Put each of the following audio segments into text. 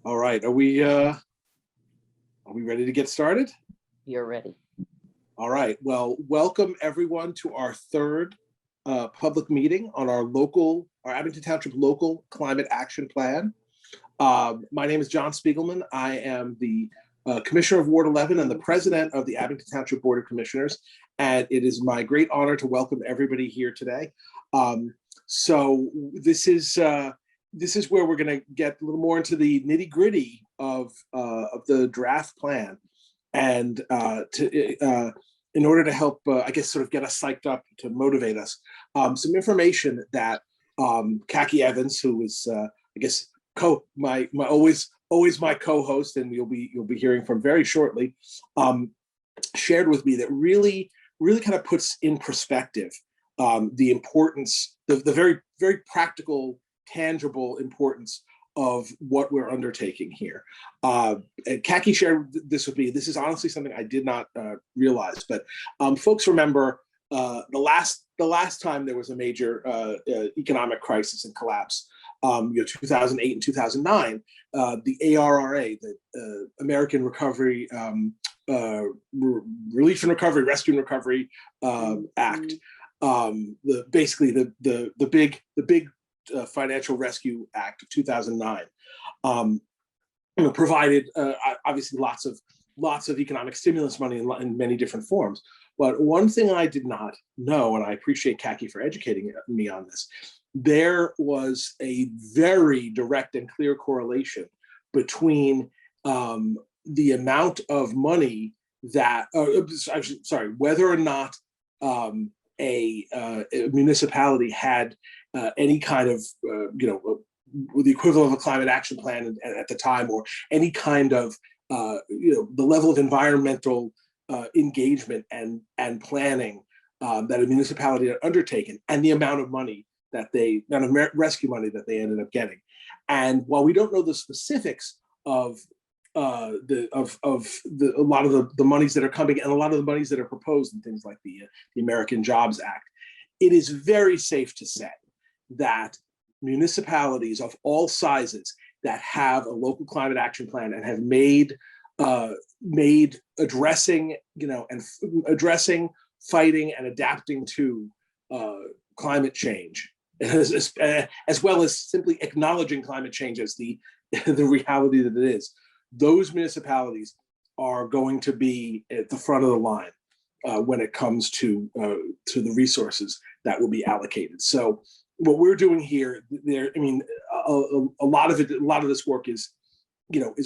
All right, are we ready to get started? You're ready. All right, well, welcome everyone to our third public meeting on our Abington Township local climate action plan. My name is John Spiegelman. I am the Commissioner of Ward 11 and the President of the Abington Township Board of Commissioners, and it is my great honor to welcome everybody here today. So this is where we're going to get a little more into the nitty gritty of the draft plan, and in order to help, I guess, sort of get us psyched up to motivate us, some information that Kaki Evans, who is, I guess, my always my co-host, and you'll be hearing from very shortly, shared with me that really kind of puts in perspective the importance, the very, very practical, tangible importance of what we're undertaking here. And Kaki shared this with me. This is honestly something I did not realize, but folks remember the last time there was a major economic crisis and collapse, 2008 and 2009, the ARRA, the American Recovery Relief and Recovery, Rescue and Recovery Act, basically the big Financial Rescue Act of 2009, provided obviously lots of economic stimulus money in many different forms. But one thing I did not know, and I appreciate Kaki for educating me on this, there was a very direct and clear correlation between the amount of money that, whether or not a municipality had any kind of, the equivalent of a climate action plan at the time, or any kind of, the level of environmental engagement and planning that a municipality had undertaken, and the amount of money rescue money that they ended up getting. And while we don't know the specifics of a lot of the monies that are coming and a lot of the monies that are proposed and things like the American Jobs Act, it is very safe to say that municipalities of all sizes that have a local climate action plan and have made addressing, fighting, and adapting to climate change, as well as simply acknowledging climate change as the reality that it is, those municipalities are going to be at the front of the line when it comes to the resources that will be allocated. So what we're doing here, a lot of this work is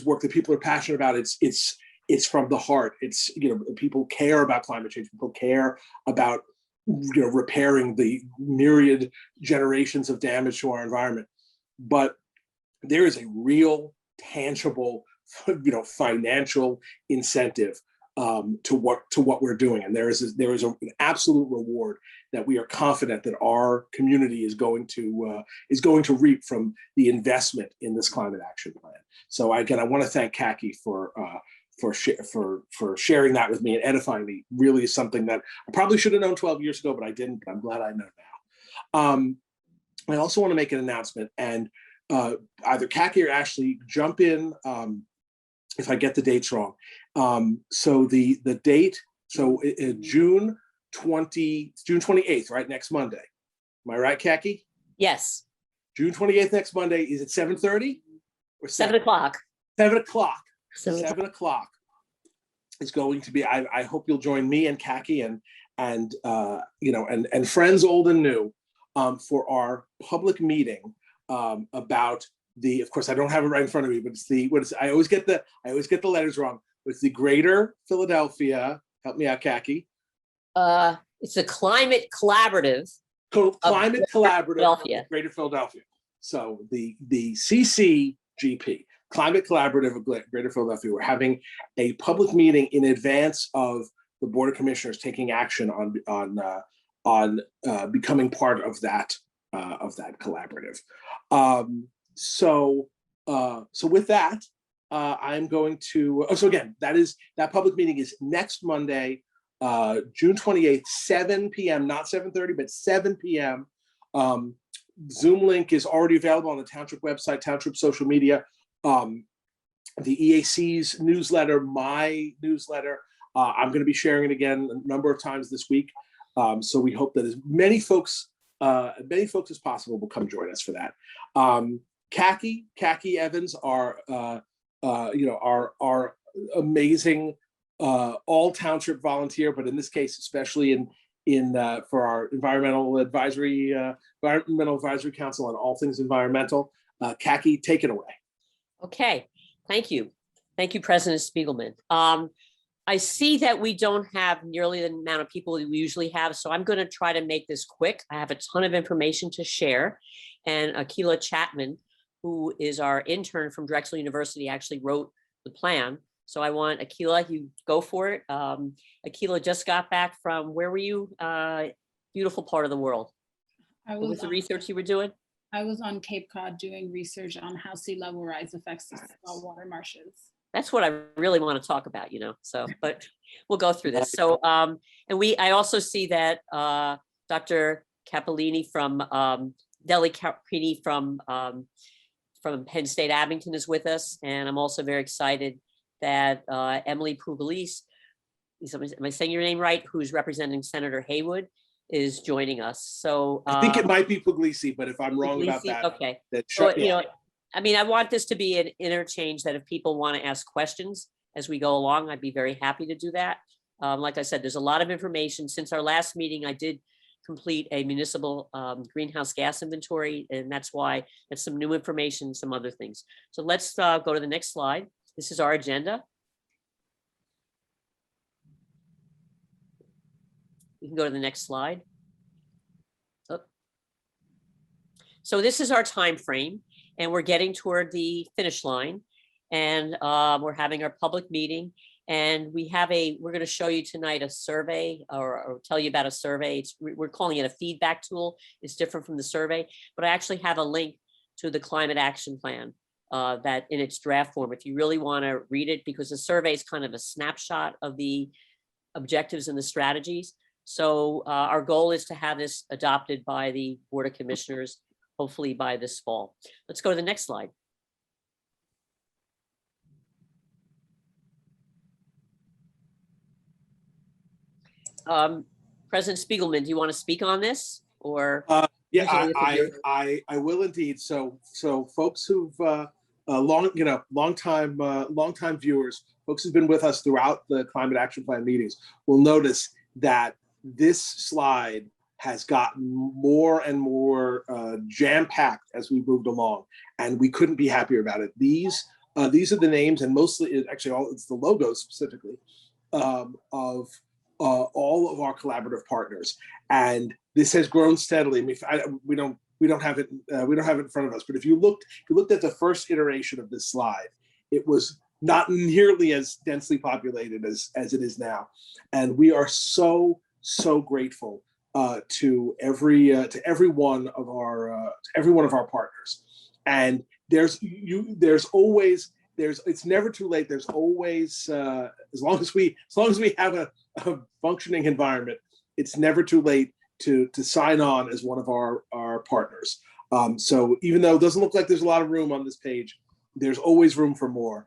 work that people are passionate about. It's from the heart. It's, people care about climate change. People care about, repairing the myriad generations of damage to our environment. But there is a real, tangible, financial incentive to what we're doing, and there is an absolute reward that we are confident that our community is going to reap from the investment in this climate action plan. So again, I want to thank Kaki for sharing that with me and edifying me. Really is something that I probably should have known 12 years ago, but I didn't. But I'm glad I know now. I also want to make an announcement, and either Kaki or Ashley jump in if I get the dates wrong. So the date, June 28th, right? Next Monday. Am I right, Kaki? Yes. June 28th, next Monday. Is it 7:30 or 7 o'clock? 7 o'clock. 7 o'clock is going to be. I hope you'll join me and Kaki and friends old and new for our public meeting about the. Of course, I don't have it right in front of me, but I always get the letters wrong. It's the Greater Philadelphia. Help me out, Kaki. It's a climate collaborative. Climate collaborative of Greater Philadelphia. So the CCGP, Climate Collaborative of Greater Philadelphia. We're having a public meeting in advance of the Board of Commissioners taking action on becoming part of that collaborative. So with that, I'm going to. So again, that public meeting is next Monday, June 28th, 7 p.m. Not 7:30, but 7 p.m. Zoom link is already available on the Township website, Township social media. the EAC's newsletter, my newsletter. I'm going to be sharing it again a number of times this week. So we hope that as many folks as possible will come join us for that. Khaki Evans, our amazing all township volunteer, but in this case, especially in for our environmental advisory council on all things environmental. Khaki, take it away. Okay, thank you. Thank you, President Spiegelman. I see that we don't have nearly the amount of people that we usually have, so I'm going to try to make this quick. I have a ton of information to share, and Akila Chapman, who is our intern from Drexel University, actually wrote the plan. So I want Akila, you go for it. Akila just got back from, where were you? Beautiful part of the world. What was the research you were doing? I was on Cape Cod doing research on how sea level rise affects the saltwater marshes. That's what I really want to talk about, so, but we'll go through this. So, I also see that Dr. Capellini from Deli Caprini from Penn State Abington is with us. And I'm also very excited that Emily Pugliese, am I saying your name right, who's representing Senator Haywood, is joining us. So I think it might be Pugliese, but if I'm wrong about that, okay. So, I want this to be an interchange that if people want to ask questions as we go along, I'd be very happy to do that. Like I said, there's a lot of information. Since our last meeting, I did complete a municipal greenhouse gas inventory, and that's why it's some new information, some other things. So let's go to the next slide. This is our agenda. You can go to the next slide. Oh. So this is our time frame, and we're getting toward the finish line, and we're having our public meeting, and we're going to show you tonight a survey or tell you about a survey. We're calling it a feedback tool. It's different from the survey, but I actually have a link to the climate action plan that in its draft form, if you really want to read it, because the survey is kind of a snapshot of the objectives and the strategies. So our goal is to have this adopted by the Board of Commissioners, hopefully by this fall. Let's go to the next slide. President Spiegelman, do you want to speak on this, or? Yeah, I will indeed. So folks who've long time viewers, folks who've been with us throughout the Climate Action Plan meetings will notice that this slide has gotten more and more jam-packed as we moved along, and we couldn't be happier about it. These are the names, and mostly, actually, it's the logos specifically of all of our collaborative partners, and this has grown steadily. I mean, we don't have it in front of us, but if you looked at the first iteration of this slide, it was not nearly as densely populated as it is now, and we are so grateful to every one of our partners. And it's never too late. There's always as long as we have a functioning environment, it's never too late to sign on as one of our partners. So even though it doesn't look like there's a lot of room on this page, there's always room for more.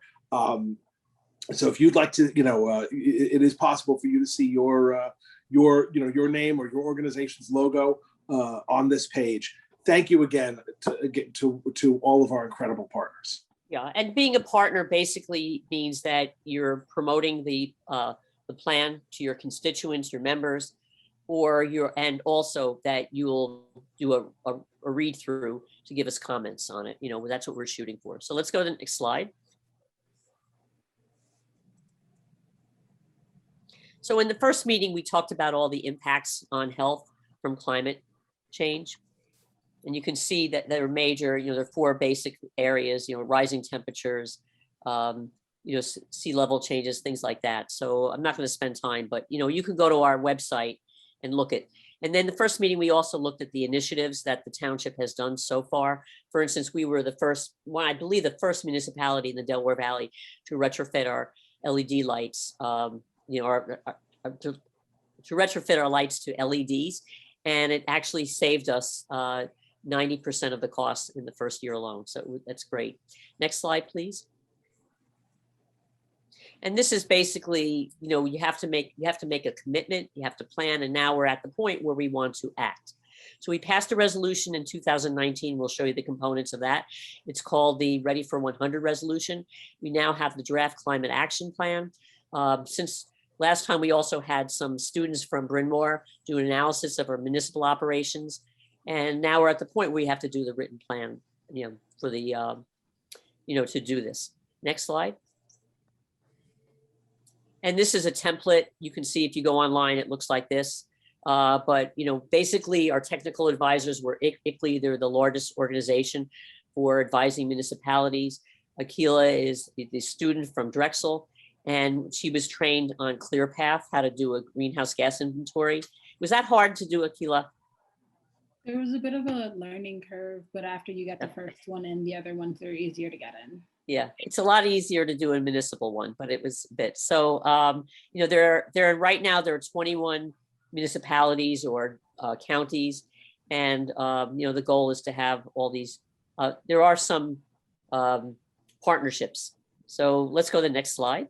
So if you'd like to, it is possible for you to see your name or your organization's logo on this page. Thank you again to all of our incredible partners. Yeah, and being a partner basically means that you're promoting the plan to your constituents, your members, and also that you'll do a read through to give us comments on it. That's what we're shooting for. So let's go to the next slide. So in the first meeting, we talked about all the impacts on health from climate change. And you can see that there are major, there are 4 basic areas, rising temperatures, sea level changes, things like that. So I'm not going to spend time, but, you can go to our website and look at. And then the first meeting, we also looked at the initiatives that the township has done so far. For instance, we were the first one, I believe the first municipality in the Delaware Valley to retrofit our LED lights, to retrofit our lights to LEDs. And it actually saved us 90% of the cost in the first year alone. So that's great. Next slide, please. And this is basically, you have to make a commitment, you have to plan, and now we're at the point where we want to act. So we passed a resolution in 2019. We'll show you the components of that. It's called the Ready for 100 resolution. We now have the draft climate action plan. Since last time, we also had some students from Bryn Mawr do an analysis of our municipal operations. And now we're at the point where we have to do the written plan, for the, to do this. Next slide. And this is a template. You can see if you go online, it looks like this. But basically our technical advisors were ICLEI. They're the largest organization for advising municipalities. Akila is the student from Drexel, and she was trained on ClearPath, how to do a greenhouse gas inventory. Was that hard to do, Akila? There was a bit of a learning curve, but after you get the first one in, the other ones are easier to get in. Yeah, it's a lot easier to do a municipal one, but it was a bit. So, right now there are 21 municipalities or counties, and the goal is to have all these. There are some partnerships. So let's go to the next slide.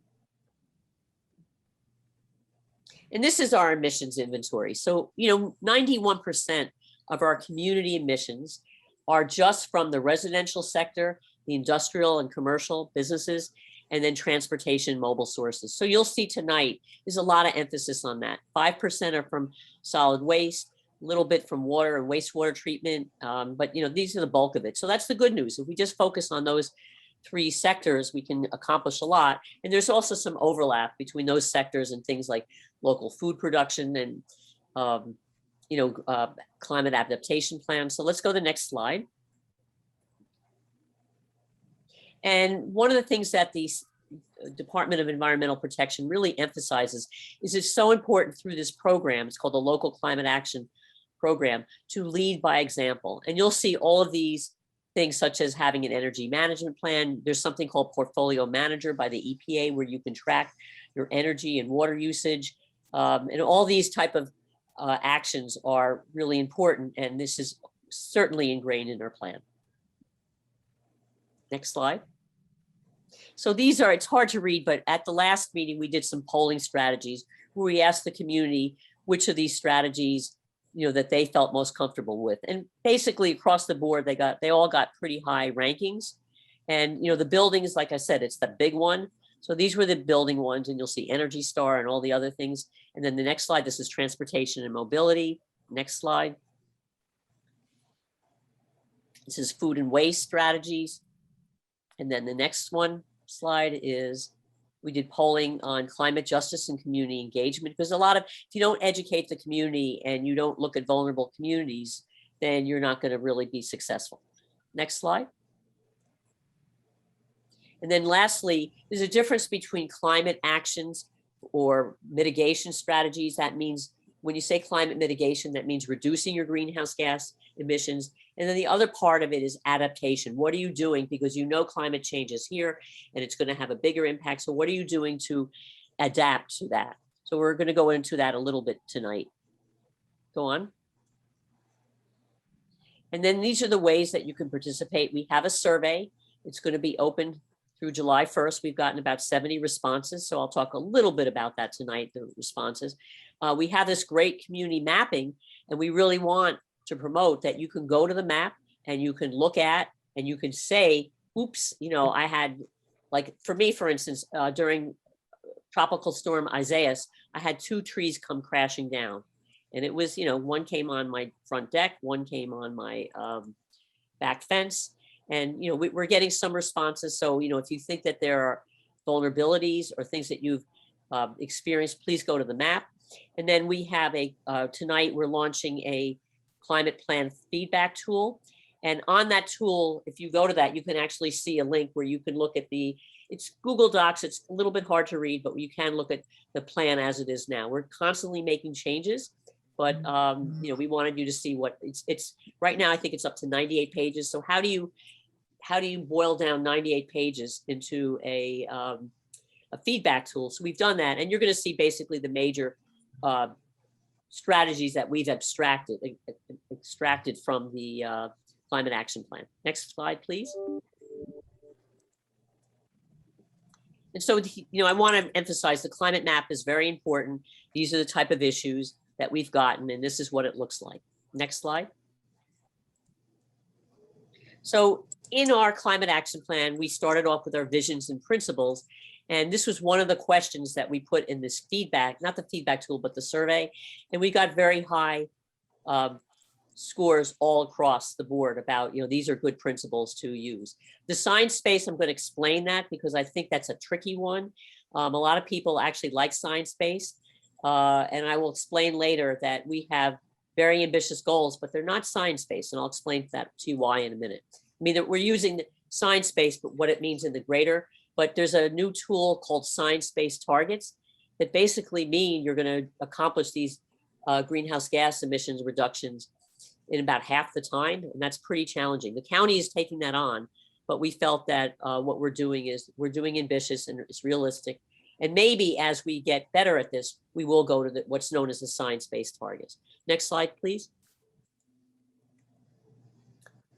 And this is our emissions inventory. So 91% of our community emissions are just from the residential sector, the industrial and commercial businesses, and then transportation mobile sources. So you'll see tonight, there's a lot of emphasis on that. 5% are from solid waste, a little bit from water and wastewater treatment, but these are the bulk of it. So that's the good news. If we just focus on those 3 sectors, we can accomplish a lot. And there's also some overlap between those sectors and things like local food production and climate adaptation plans. So let's go to the next slide. And one of the things that the Department of Environmental Protection really emphasizes is it's so important through this program, it's called the Local Climate Action Program, to lead by example. And you'll see all of these things such as having an energy management plan. There's something called Portfolio Manager by the EPA where you can track your energy and water usage. And all these type of actions are really important. And this is certainly ingrained in our plan. Next slide. So these are, it's hard to read, but at the last meeting, we did some polling strategies where we asked the community which of these strategies, that they felt most comfortable with. And basically across the board, they all got pretty high rankings. And, the buildings, like I said, it's the big one. So these were the building ones, and you'll see Energy Star and all the other things. And then the next slide, this is transportation and mobility. Next slide. This is food and waste strategies. And then the next slide is we did polling on climate justice and community engagement, because if you don't educate the community and you don't look at vulnerable communities, then you're not going to really be successful. Next slide. And then lastly, there's a difference between climate actions or mitigation strategies. That means when you say climate mitigation, that means reducing your greenhouse gas emissions. And then the other part of it is adaptation. What are you doing? Because climate change is here and it's going to have a bigger impact. So what are you doing to adapt to that? So we're going to go into that a little bit tonight. Go on. And then these are the ways that you can participate. We have a survey. It's going to be open through July 1st. We've gotten about 70 responses. So I'll talk a little bit about that tonight, the responses. We have this great community mapping, and we really want to promote that you can go to the map and you can look at and you can say, oops, I had, like for me, for instance, during Tropical Storm Isaias, I had 2 trees come crashing down. And it was, one came on my front deck, one came on my back fence. And, we're getting some responses. So, if you think that there are vulnerabilities or things that you've experienced, please go to the map. And then we have tonight we're launching a climate plan feedback tool. And on that tool, if you go to that, you can actually see a link where you can look at it's Google Docs. It's a little bit hard to read, but you can look at the plan as it is now. We're constantly making changes, but we wanted you to see what it's right now. I think it's up to 98 pages. So how do you boil down 98 pages into a feedback tool? So we've done that, and you're going to see basically the major strategies that we've extracted from the climate action plan. Next slide, please. And so, I want to emphasize the climate map is very important. These are the type of issues that we've gotten, and this is what it looks like. Next slide. So in our climate action plan, we started off with our visions and principles. And this was one of the questions that we put in this feedback, not the feedback tool, but the survey. And we got very high scores all across the board about, these are good principles to use. The science space, I'm going to explain that because I think that's a tricky one. A lot of people actually like science-based. And I will explain later that we have very ambitious goals, but they're not science-based. And I'll explain that to you why in a minute. I mean, that we're using science-based, but what it means in the greater. But there's a new tool called science-based targets that basically mean you're going to accomplish these greenhouse gas emissions reductions in about half the time. And that's pretty challenging. The county is taking that on, but we felt that what we're doing ambitious and it's realistic. And maybe as we get better at this, we will go to what's known as the science-based targets. Next slide, please.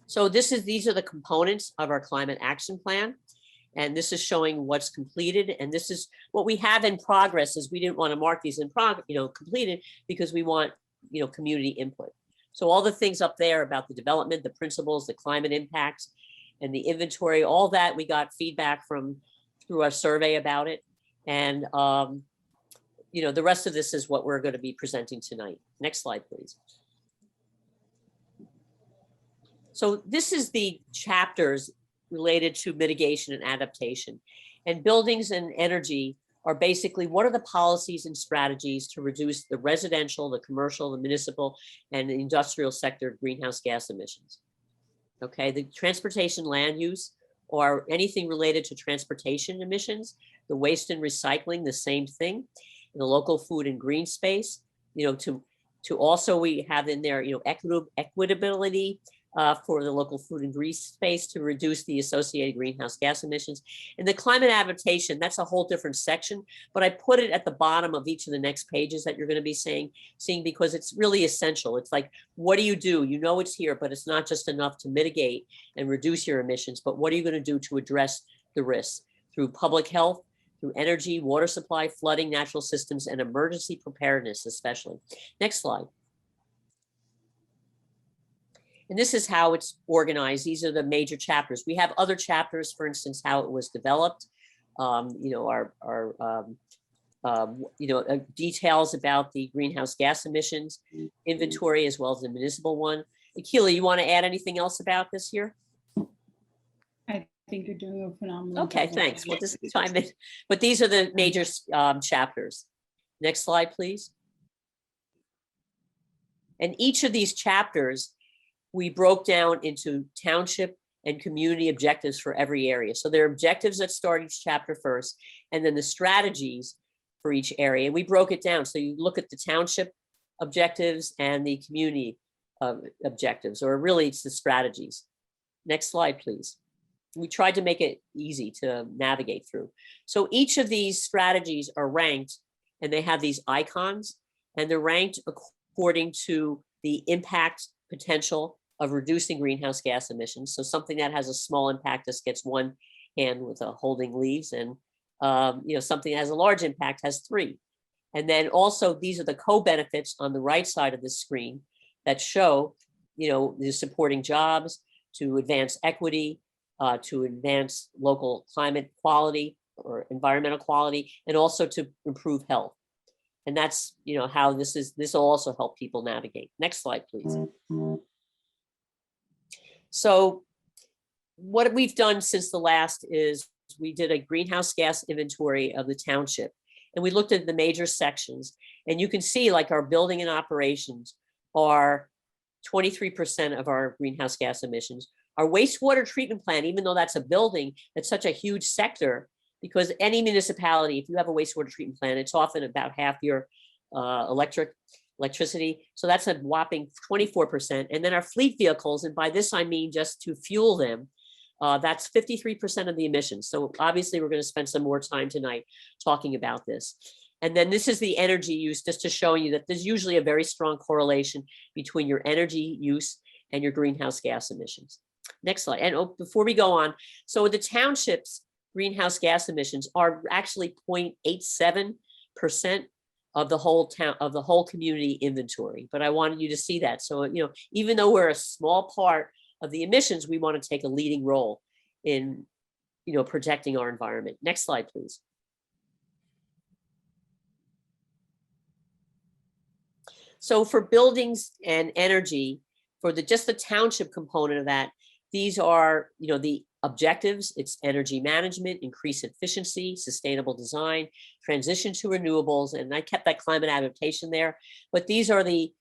So these are the components of our climate action plan. And this is showing what's completed. And this is what we have in progress is we didn't want to mark these in completed because we want, community input. So all the things up there about the development, the principles, the climate impacts, and the inventory, all that we got feedback through our survey about it. And, the rest of this is what we're going to be presenting tonight. Next slide, please. So this is the chapters related to mitigation and adaptation. And buildings and energy are basically what are the policies and strategies to reduce the residential, the commercial, the municipal, and the industrial sector greenhouse gas emissions. Okay, the transportation land use or anything related to transportation emissions, the waste and recycling, the same thing, the local food and green space, to also we have in there, equitability, for the local food and green space to reduce the associated greenhouse gas emissions. And the climate adaptation, that's a whole different section, but I put it at the bottom of each of the next pages that you're going to be seeing because it's really essential. It's like, what do? It's here, but it's not just enough to mitigate and reduce your emissions, but what are you going to do to address the risks through public health, through energy, water supply, flooding, natural systems, and emergency preparedness, especially. Next slide. And this is how it's organized. These are the major chapters. We have other chapters, for instance, how it was developed, details about the greenhouse gas emissions inventory, as well as the municipal one. Akila, you want to add anything else about this here? I think you're doing a phenomenal Okay, job. thanks. Well, this is time, but these are the major chapters. Next slide, please. And each of these chapters, we broke down into township and community objectives for every area. So there are objectives that start each chapter first, and then the strategies for each area. And we broke it down. So you look at the township objectives and the community objectives, or really it's the strategies. Next slide, please. We tried to make it easy to navigate through. So each of these strategies are ranked, and they have these icons, and they're ranked according to the impact potential of reducing greenhouse gas emissions. So something that has a small impact just gets one hand with a holding leaves, and something that has a large impact has three. And then also these are the co-benefits on the right side of the screen that show, the supporting jobs, to advance equity, to advance local climate quality or environmental quality, and also to improve health. And that's, how this will also help people navigate. Next slide, please. So what we've done since the last is we did a greenhouse gas inventory of the township, and we looked at the major sections, and you can see like our building and operations are 23% of our greenhouse gas emissions. Our wastewater treatment plant, even though that's a building, it's such a huge sector, because any municipality, if you have a wastewater treatment plant, it's often about half your electricity. So that's a whopping 24%. And then our fleet vehicles, and by this I mean just to fuel them, that's 53% of the emissions. So obviously we're going to spend some more time tonight talking about this. And then this is the energy use, just to show you that there's usually a very strong correlation between your energy use and your greenhouse gas emissions. Next slide. And before we go on, so the townships, greenhouse gas emissions are actually 0.87% of the whole town, of the whole community inventory. But I wanted you to see that. So, even though we're a small part of the emissions, we want to take a leading role in, protecting our environment. Next slide, please. So for buildings and energy, for just the township component of that, these are, the objectives. It's energy management, increase efficiency, sustainable design, transition to renewables, and I kept that climate adaptation there. But these are the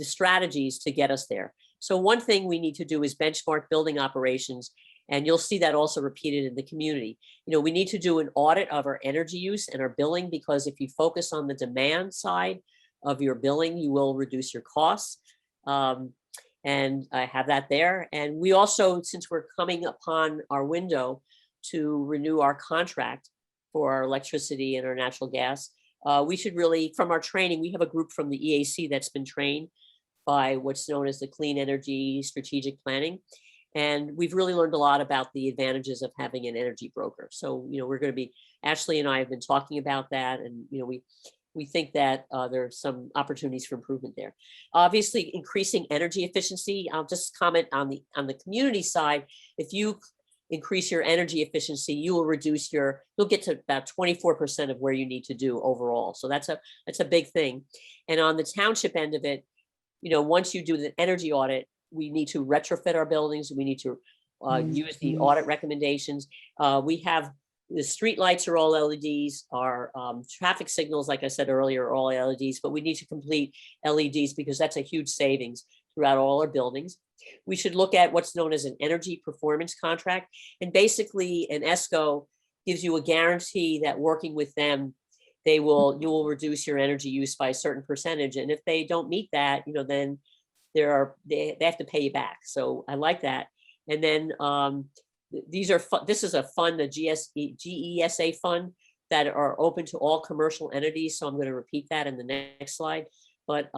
strategies to get us there. So one thing we need to do is benchmark building operations, and you'll see that also repeated in the community. We need to do an audit of our energy use and our billing, because if you focus on the demand side of your billing, you will reduce your costs. And I have that there. And we also, since we're coming upon our window to renew our contract for our electricity and our natural gas, we should really, from our training, we have a group from the EAC that's been trained by what's known as the Clean Energy Strategic Planning. And we've really learned a lot about the advantages of having an energy broker. So, we're going to be, Ashley and I have been talking about that. And, we think that there are some opportunities for improvement there. Obviously, increasing energy efficiency. I'll just comment on the community side. If you increase your energy efficiency, you will you'll get to about 24% of where you need to do overall. So that's a big thing. And on the township end of it, once you do the energy audit, we need to retrofit our buildings. We need to use the audit recommendations. We have the street lights are all LEDs. Our traffic signals, like I said earlier, are all LEDs, but we need to complete LEDs because that's a huge savings throughout all our buildings. We should look at what's known as an energy performance contract. And basically an ESCO gives you a guarantee that working with them, you will reduce your energy use by a certain percentage. And if they don't meet that, then they have to pay you back. So I like that. And then this is a fund, the GESA fund, that are open to all commercial entities. So I'm going to repeat that in the next slide. But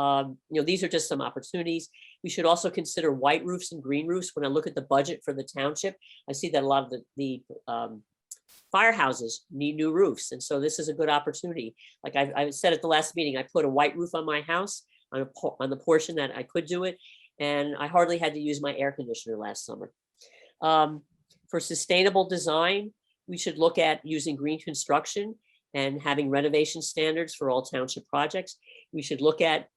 these are just some opportunities. We should also consider white roofs and green roofs. When I look at the budget for the township, I see that a lot of the firehouses need new roofs. And so this is a good opportunity. Like I said at the last meeting, I put a white roof on my house on the portion that I could do it. And I hardly had to use my air conditioner last summer. For sustainable design, we should look at using green construction and having renovation standards for all township projects. We should look at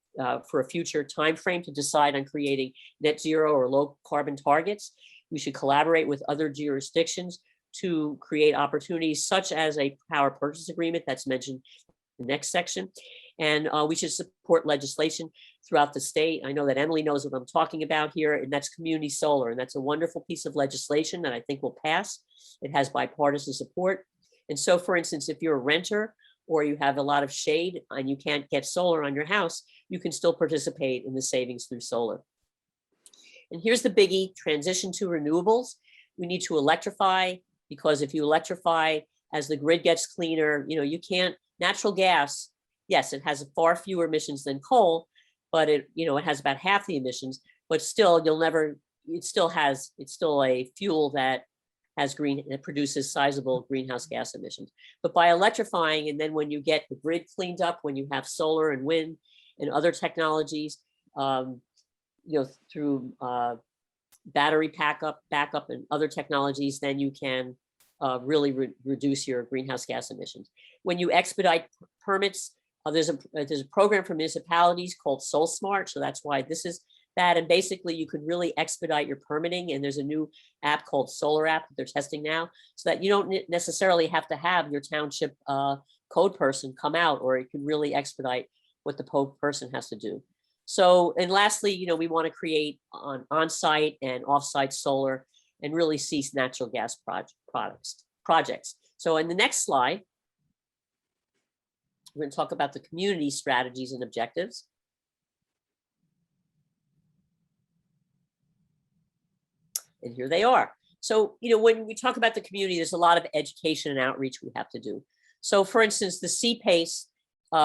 for a future timeframe to decide on creating net zero or low carbon targets. We should collaborate with other jurisdictions to create opportunities such as a power purchase agreement that's mentioned in the next section. And we should support legislation throughout the state. I know that Emily knows what I'm talking about here, and that's community solar. And that's a wonderful piece of legislation that I think will pass. It has bipartisan support. And so, for instance, if you're a renter or you have a lot of shade and you can't get solar on your house, you can still participate in the savings through solar. And here's the biggie: transition to renewables. We need to electrify, because if you electrify, as the grid gets cleaner, you can't, natural gas, yes, it has far fewer emissions than coal, but it has about half the emissions, but still it's still a fuel that produces sizable greenhouse gas emissions. But by electrifying, and then when you get the grid cleaned up, when you have solar and wind and other technologies, through battery backup and other technologies, then you can really reduce your greenhouse gas emissions. When you expedite permits, there's a program for municipalities called SolSmart. So that's why this is that. And basically you could really expedite your permitting. And there's a new app called Solar App that they're testing now, so that you don't necessarily have to have your township code person come out, or it can really expedite what the code person has to do. So, and lastly, we want to create on-site and off-site solar and really cease natural gas projects. So in the next slide, we're going to talk about the community strategies and objectives. And here they are. So, when we talk about the community, there's a lot of education and outreach we have to do. So for instance, the CPACE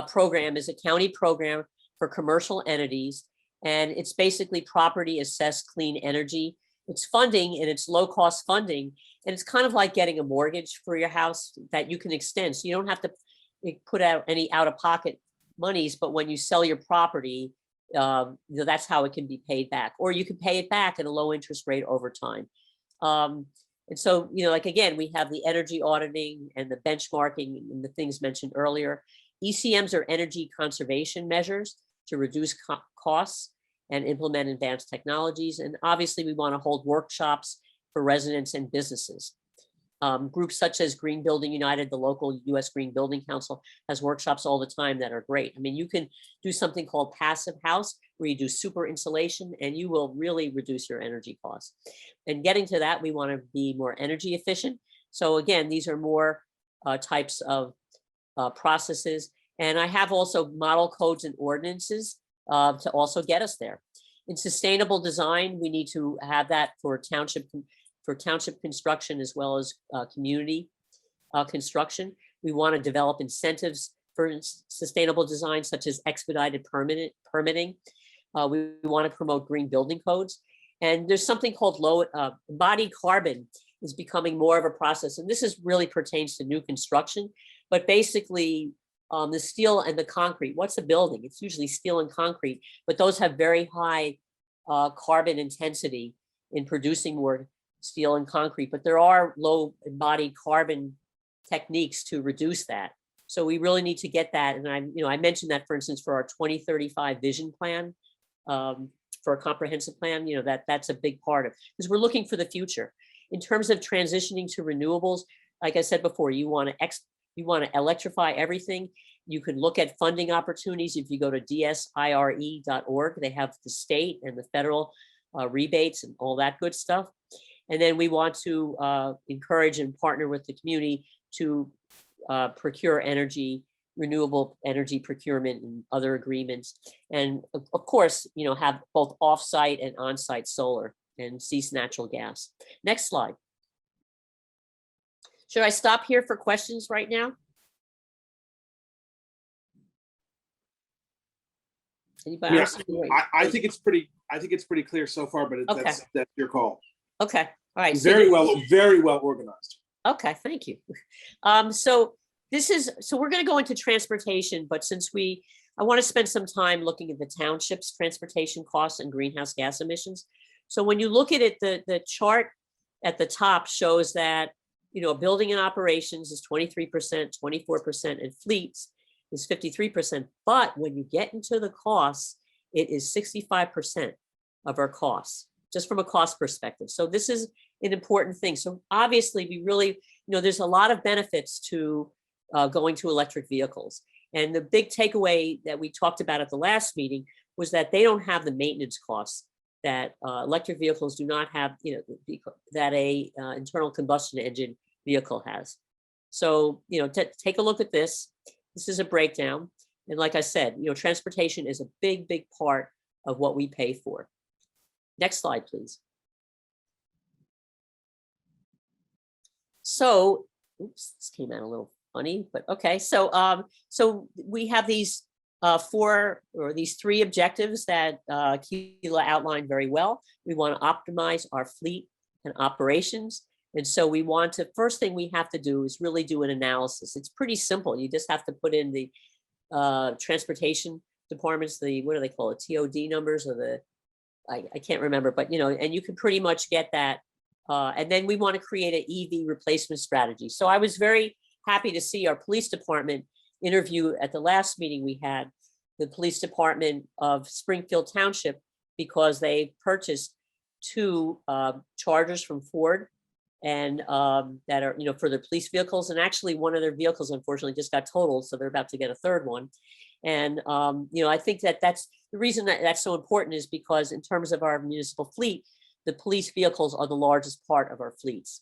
program is a county program for commercial entities, and it's basically property assessed clean energy. It's funding and it's low cost funding. And it's kind of like getting a mortgage for your house that you can extend. So you don't have to put out any out of pocket monies, but when you sell your property, that's how it can be paid back, or you can pay it back at a low interest rate over time. And so, like, again, we have the energy auditing and the benchmarking and the things mentioned earlier. ECMs are energy conservation measures to reduce costs and implement advanced technologies. And obviously we want to hold workshops for residents and businesses. Groups such as Green Building United, the local US Green Building Council, has workshops all the time that are great. I mean, you can do something called passive house, where you do super insulation, and you will really reduce your energy costs. And getting to that, we want to be more energy efficient. So again, these are more types of processes. And I have also model codes and ordinances to also get us there. In sustainable design, we need to have that for township construction, as well as community construction. We want to develop incentives for sustainable design, such as expedited permitting. We want to promote green building codes. And there's something called low embodied carbon is becoming more of a process. And this really pertains to new construction, but basically the steel and the concrete. What's a building? It's usually steel and concrete, but those have very high carbon intensity in producing more steel and concrete, but there are low embodied carbon techniques to reduce that. So we really need to get that. And I mentioned that, for instance, for our 2035 vision plan, for a comprehensive plan, that's a big part of, because we're looking for the future. In terms of transitioning to renewables, like I said before, you want to electrify everything. You can look at funding opportunities. If you go to dsire.org, they have the state and the federal rebates and all that good stuff. And then we want to encourage and partner with the community to procure renewable energy procurement and other agreements. And of course, have both off-site and on-site solar and cease natural gas. Next slide. Should I stop here for questions right now? Anybody else? I think it's pretty clear so far, but Okay. That's your call. Okay. All right. Very well organized. Okay. Thank you. So we're going to go into transportation, but since I want to spend some time looking at the township's transportation costs and greenhouse gas emissions. So when you look at it, the chart at the top shows that, building and operations is 23%, 24%, and fleets is 53%. But when you get into the costs, it is 65% of our costs, just from a cost perspective. So this is an important thing. So obviously we really, there's a lot of benefits to going to electric vehicles. And the big takeaway that we talked about at the last meeting was that they don't have the maintenance costs that electric vehicles do not have, that a internal combustion engine vehicle has. So, take a look at this. This is a breakdown. And like I said, transportation is a big, big part of what we pay for. Next slide, please. So, oops, this came out a little funny, but okay. So, so we have these these three objectives that Keela outlined very well. We want to optimize our fleet and operations. And so we want to, first thing we have to do is really do an analysis. It's pretty simple. You just have to put in the transportation departments, what do they call it? TOD numbers, or I can't remember, but and you can pretty much get that. And then we want to create an EV replacement strategy. So I was very happy to see our police department interview at the last meeting we had, the police department of Springfield Township, because they purchased 2 Chargers from Ford, and that are, for their police vehicles. And actually one of their vehicles, unfortunately, just got totaled. So they're about to get a third one. And, I think that's the reason that that's so important, is because in terms of our municipal fleet, the police vehicles are the largest part of our fleets.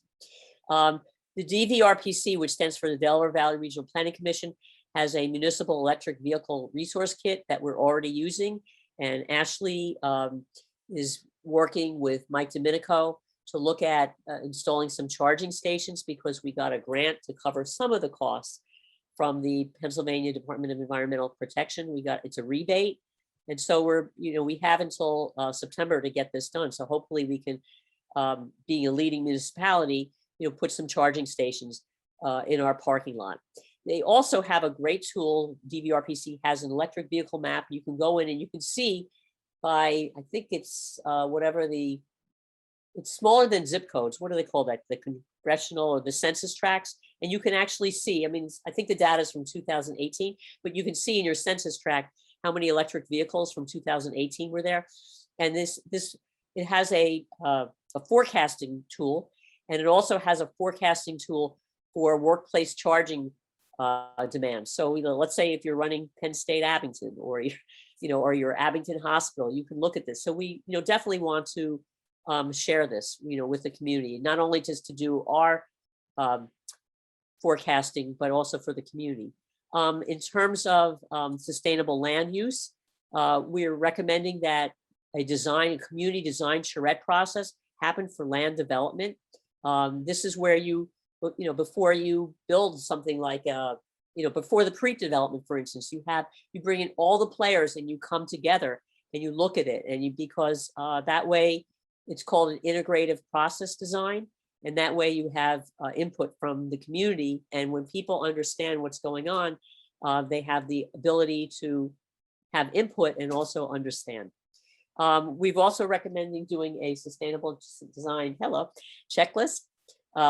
The DVRPC, which stands for the Delaware Valley Regional Planning Commission, has a municipal electric vehicle resource kit that we're already using. And Ashley is working with Mike Domenico to look at installing some charging stations, because we got a grant to cover some of the costs from the Pennsylvania Department of Environmental Protection. It's a rebate. And so we have until September to get this done. So hopefully we can being a leading municipality, put some charging stations in our parking lot. They also have a great tool. DVRPC has an electric vehicle map. You can go in and you can see by, I think it's it's smaller than zip codes. What do they call that? The congressional or the census tracts. And you can actually see, I mean, I think the data is from 2018, but you can see in your census tract how many electric vehicles from 2018 were there. And it has a forecasting tool, and it also has a forecasting tool for workplace charging demand. So, let's say if you're running Penn State Abington, or or your Abington Hospital, you can look at this. So we, definitely want to share this, with the community, not only just to do our forecasting, but also for the community. In terms of sustainable land use, we're recommending that a community design charrette process happen for land development. This is where before you build something like before the pre-development, for instance, you bring in all the players and you come together and you look at it, and because that way it's called an integrative process design. And that way you have input from the community. And when people understand what's going on, they have the ability to have input and also understand. We've also recommending doing a sustainable design checklist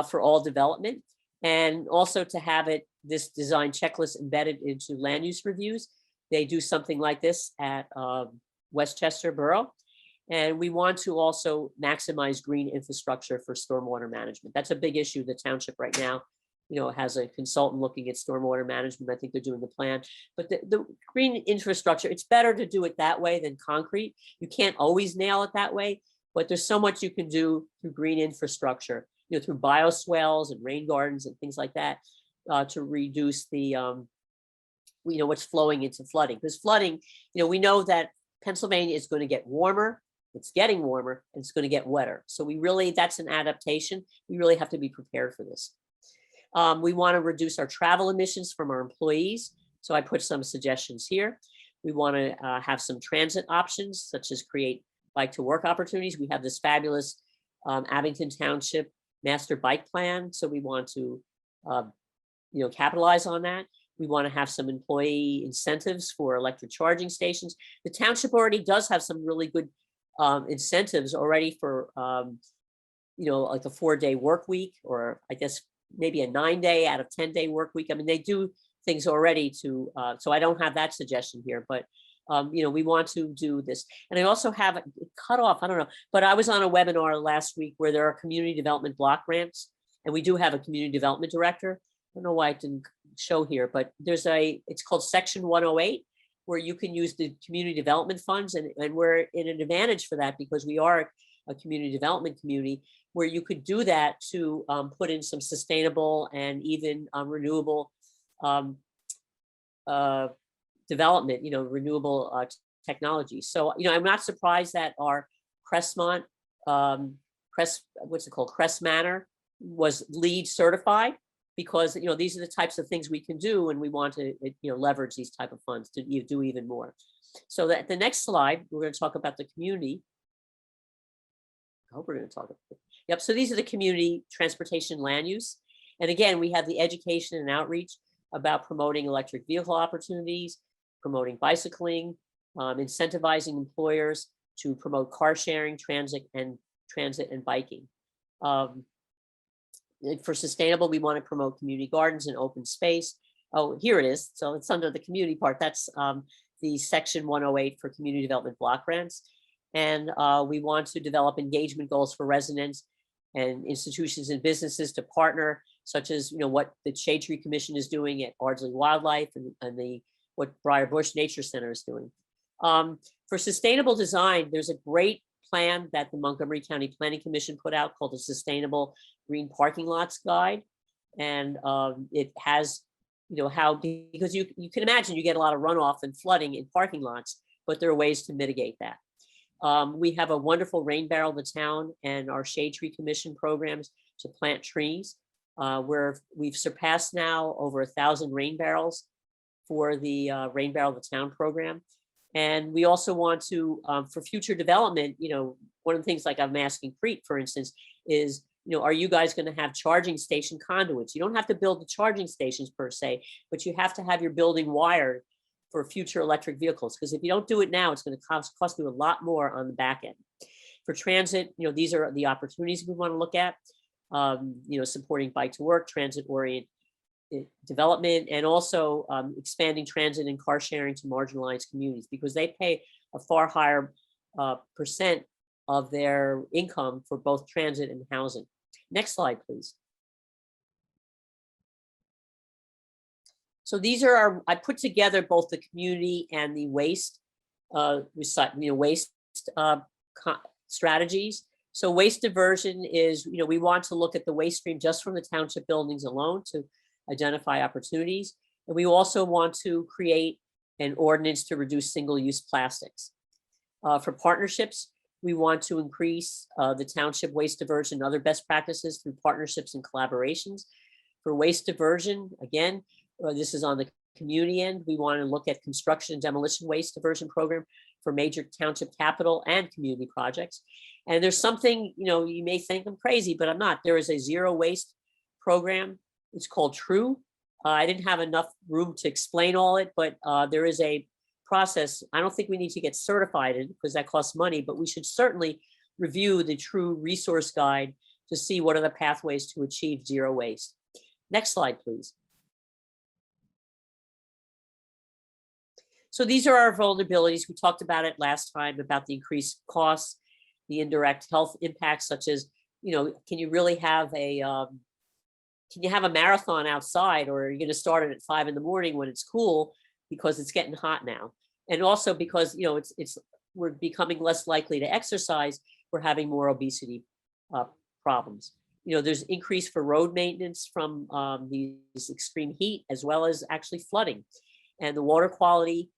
for all development, and also to have this design checklist embedded into land use reviews. They do something like this at Westchester Borough. And we want to also maximize green infrastructure for stormwater management. That's a big issue. The township right now, has a consultant looking at stormwater management. I think they're doing the plan. But the green infrastructure, it's better to do it that way than concrete. You can't always nail it that way, but there's so much you can do through green infrastructure, through bioswales and rain gardens and things like that, to reduce the, what's flowing into flooding. Because flooding, we know that Pennsylvania is going to get warmer. It's getting warmer, and it's going to get wetter. So that's an adaptation. We really have to be prepared for this. We want to reduce our travel emissions from our employees. So I put some suggestions here. We want to have some transit options, such as create bike to work opportunities. We have this fabulous Abington Township master bike plan. So we want to, capitalize on that. We want to have some employee incentives for electric charging stations. The township already does have some really good incentives already for, like a 4-day work week, or I guess maybe a 9-day out of 10-day work week. I mean, they do things already to, so I don't have that suggestion here, but, we want to do this. And I also have it cut off, I don't know, but I was on a webinar last week where there are community development block grants, and we do have a community development director. I don't know why it didn't show here, but it's called Section 108. Where you can use the community development funds, and we're in an advantage for that because we are a community development community, where you could do that to put in some sustainable and even renewable development, renewable technology. So, I'm not surprised that our Crestmont, Crest Manor was LEED certified, because these are the types of things we can do, and we want to leverage these type of funds to do even more. So that the next slide, we're going to talk about the community. I hope we're going to talk about it. Yep. So these are the community transportation land use, and again, we have the education and outreach about promoting electric vehicle opportunities, promoting bicycling, incentivizing employers to promote car sharing, transit and biking. For sustainable, we want to promote community gardens and open space. Oh, here it is. So it's under the community part. That's the Section 108 for community development block grants. And we want to develop engagement goals for residents and institutions and businesses to partner, such as what the Shade Tree Commission is doing at Ardsley Wildlife, and what Briar Bush Nature Center is doing. For sustainable design, there's a great plan that the Montgomery County Planning Commission put out called the Sustainable Green Parking Lots Guide. And it has, because you can imagine you get a lot of runoff and flooding in parking lots, but there are ways to mitigate that. We have a wonderful rain barrel, the town, and our Shade Tree Commission programs to plant trees, where we've surpassed now over 1,000 rain barrels for the Rain Barrel the Town program. And we also want to, for future development, one of the things like I'm asking Crete, for instance, is, are you guys going to have charging station conduits? You don't have to build the charging stations per se, but you have to have your building wired for future electric vehicles. Because if you don't do it now, it's going to cost you a lot more on the back end. For transit, these are the opportunities we want to look at, supporting bike to work, transit oriented development, and also expanding transit and car sharing to marginalized communities, because they pay a far higher percent of their income for both transit and housing. Next slide, please. So these are I put together both the community and the waste, waste strategies. So waste diversion is, we want to look at the waste stream just from the township buildings alone to identify opportunities. And we also want to create an ordinance to reduce single-use plastics. For partnerships, we want to increase the township waste diversion and other best practices through partnerships and collaborations. For waste diversion, again, this is on the community end. We want to look at construction and demolition waste diversion program for major township capital and community projects. And there's something, you may think I'm crazy, but I'm not. There is a zero waste program. It's called TRUE. I didn't have enough room to explain all it, but there is a process. I don't think we need to get certified in because that costs money, but we should certainly review the TRUE resource guide to see what are the pathways to achieve zero waste. Next slide, please. So these are our vulnerabilities. We talked about it last time about the increased costs, the indirect health impacts, such as, can you really have can you have a marathon outside, or are you going to start it at 5 in the morning when it's cool because it's getting hot now? And also because, we're becoming less likely to exercise, we're having more obesity problems. There's increase for road maintenance from these extreme heat, as well as actually flooding, and the water quality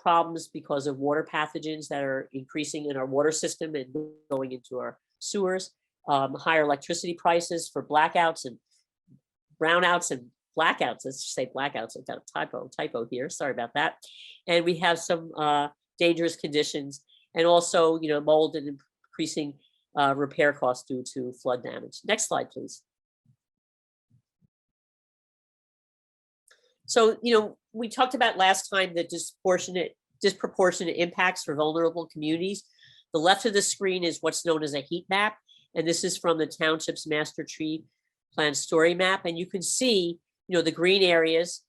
problems because of water pathogens that are increasing in our water system and going into our sewers, higher electricity prices for blackouts and brownouts and blackouts. Let's just say blackouts. I've got a typo here. Sorry about that. And we have some dangerous conditions, and also, mold and increasing repair costs due to flood damage. Next slide, please. So, we talked about last time the disproportionate impacts for vulnerable communities. The left of the screen is what's known as a heat map. And this is from the township's master tree plan story map. And you can see, the green areas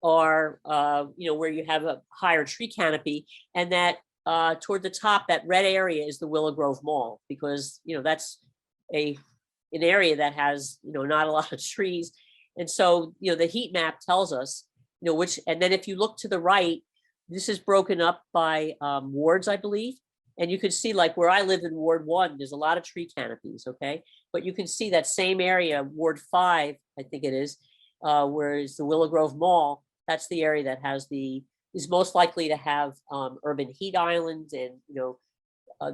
are, where you have a higher tree canopy, and that toward the top, that red area is the Willow Grove Mall, because, that's an area that has, not a lot of trees. And so, the heat map tells us, which, and then if you look to the right, this is broken up by wards, I believe. And you can see, like where I live in Ward 1, there's a lot of tree canopies, okay? But you can see that same area, Ward 5, I think it is, whereas the Willow Grove Mall, that's the area that has is most likely to have urban heat islands and,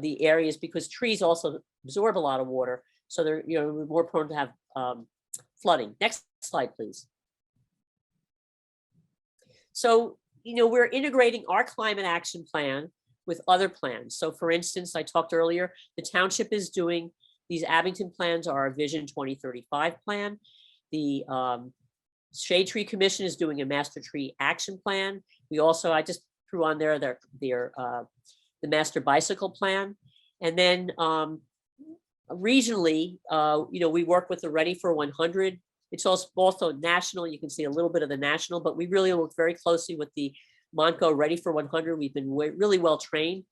the areas, because trees also absorb a lot of water. So they're, more prone to have flooding. Next slide, please. So, we're integrating our climate action plan with other plans. So for instance, I talked earlier, the township is doing these Abington plans are our Vision 2035 plan. The Shade Tree Commission is doing a Master Tree Action Plan. We also, I just threw on there the Master Bicycle Plan. And then regionally, we work with the Ready for 100. It's also national. You can see a little bit of the national, but we really work very closely with the Montgo Ready for 100. We've been really well trained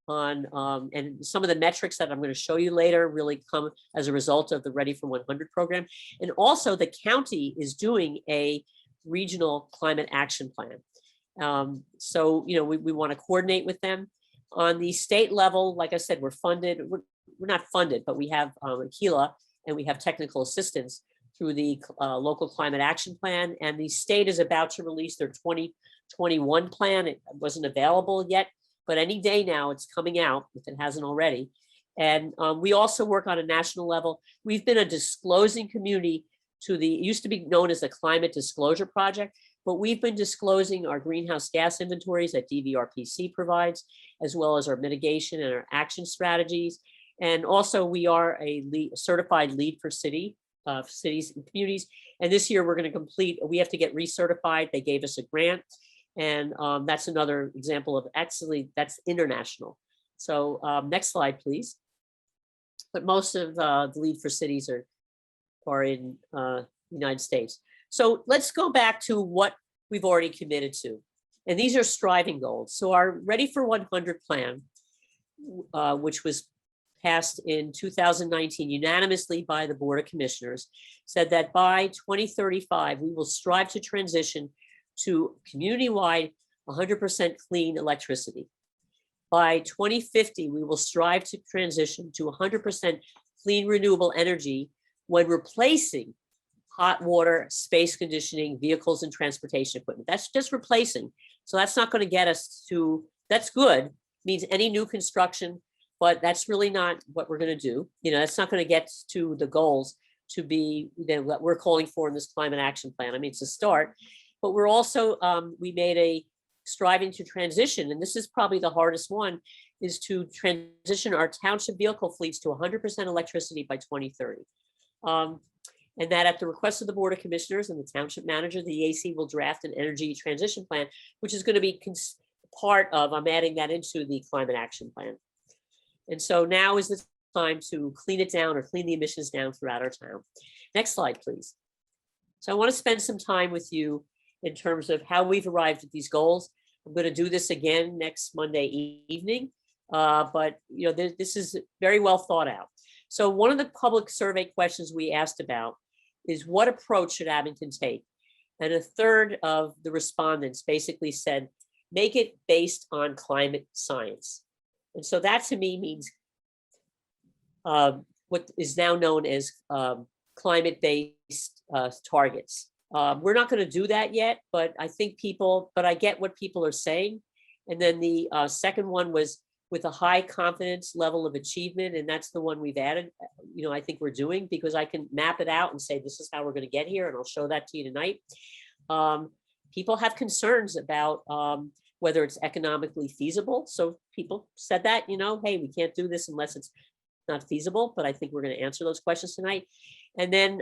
on, and some of the metrics that I'm going to show you later really come as a result of the Ready for 100 program. And also the county is doing a regional climate action plan. So, we want to coordinate with them. On the state level, like I said, we're funded. We're not funded, but we have Aquila, and we have technical assistance through the local climate action plan. And the state is about to release their 2021 plan. It wasn't available yet, but any day now it's coming out if it hasn't already. And we also work on a national level. We've been a disclosing community to it used to be known as the Climate Disclosure Project, but we've been disclosing our greenhouse gas inventories that DVRPC provides, as well as our mitigation and our action strategies. And also we are a certified lead for cities and communities. And this year we're going to we have to get recertified. They gave us a grant. And that's another example of actually that's international. So next slide, please. But most of the lead for cities are in the United States. So let's go back to what we've already committed to. And these are striving goals. So our Ready for 100 plan, which was passed in 2019 unanimously by the Board of Commissioners, said that by 2035, we will strive to transition to community-wide 100% clean electricity. By 2050, we will strive to transition to 100% clean renewable energy when replacing hot water, space conditioning, vehicles, and transportation equipment. That's just replacing. So that's not going to get us to, that's good, means any new construction, but that's really not what we're going to do. You know, that's not going to get to the goals to be that we're calling for in this climate action plan. I mean, it's a start, but we're also, we made a striving to transition, and this is probably the hardest one, is to transition our township vehicle fleets to 100% electricity by 2030. And that at the request of the Board of Commissioners and the township manager, the EAC will draft an energy transition plan, which is going to be part of, I'm adding that into the climate action plan. And so now is the time to clean it down or clean the emissions down throughout our town. Next slide, please. So I want to spend some time with you in terms of how we've arrived at these goals. I'm going to do this again next Monday evening, but you know, this is very well thought out. So one of the public survey questions we asked about is what approach should Abington take? And a third of the respondents basically said, make it based on climate science. And so that to me means what is now known as climate-based targets. We're not going to do that yet, but I think I get what people are saying. And then the second one was with a high confidence level of achievement. And that's the one we've added, you know, I think we're doing, because I can map it out and say, this is how we're going to get here. And I'll show that to you tonight. People have concerns about whether it's economically feasible. So people said that, you know, hey, we can't do this unless it's not feasible, but I think we're going to answer those questions tonight. And then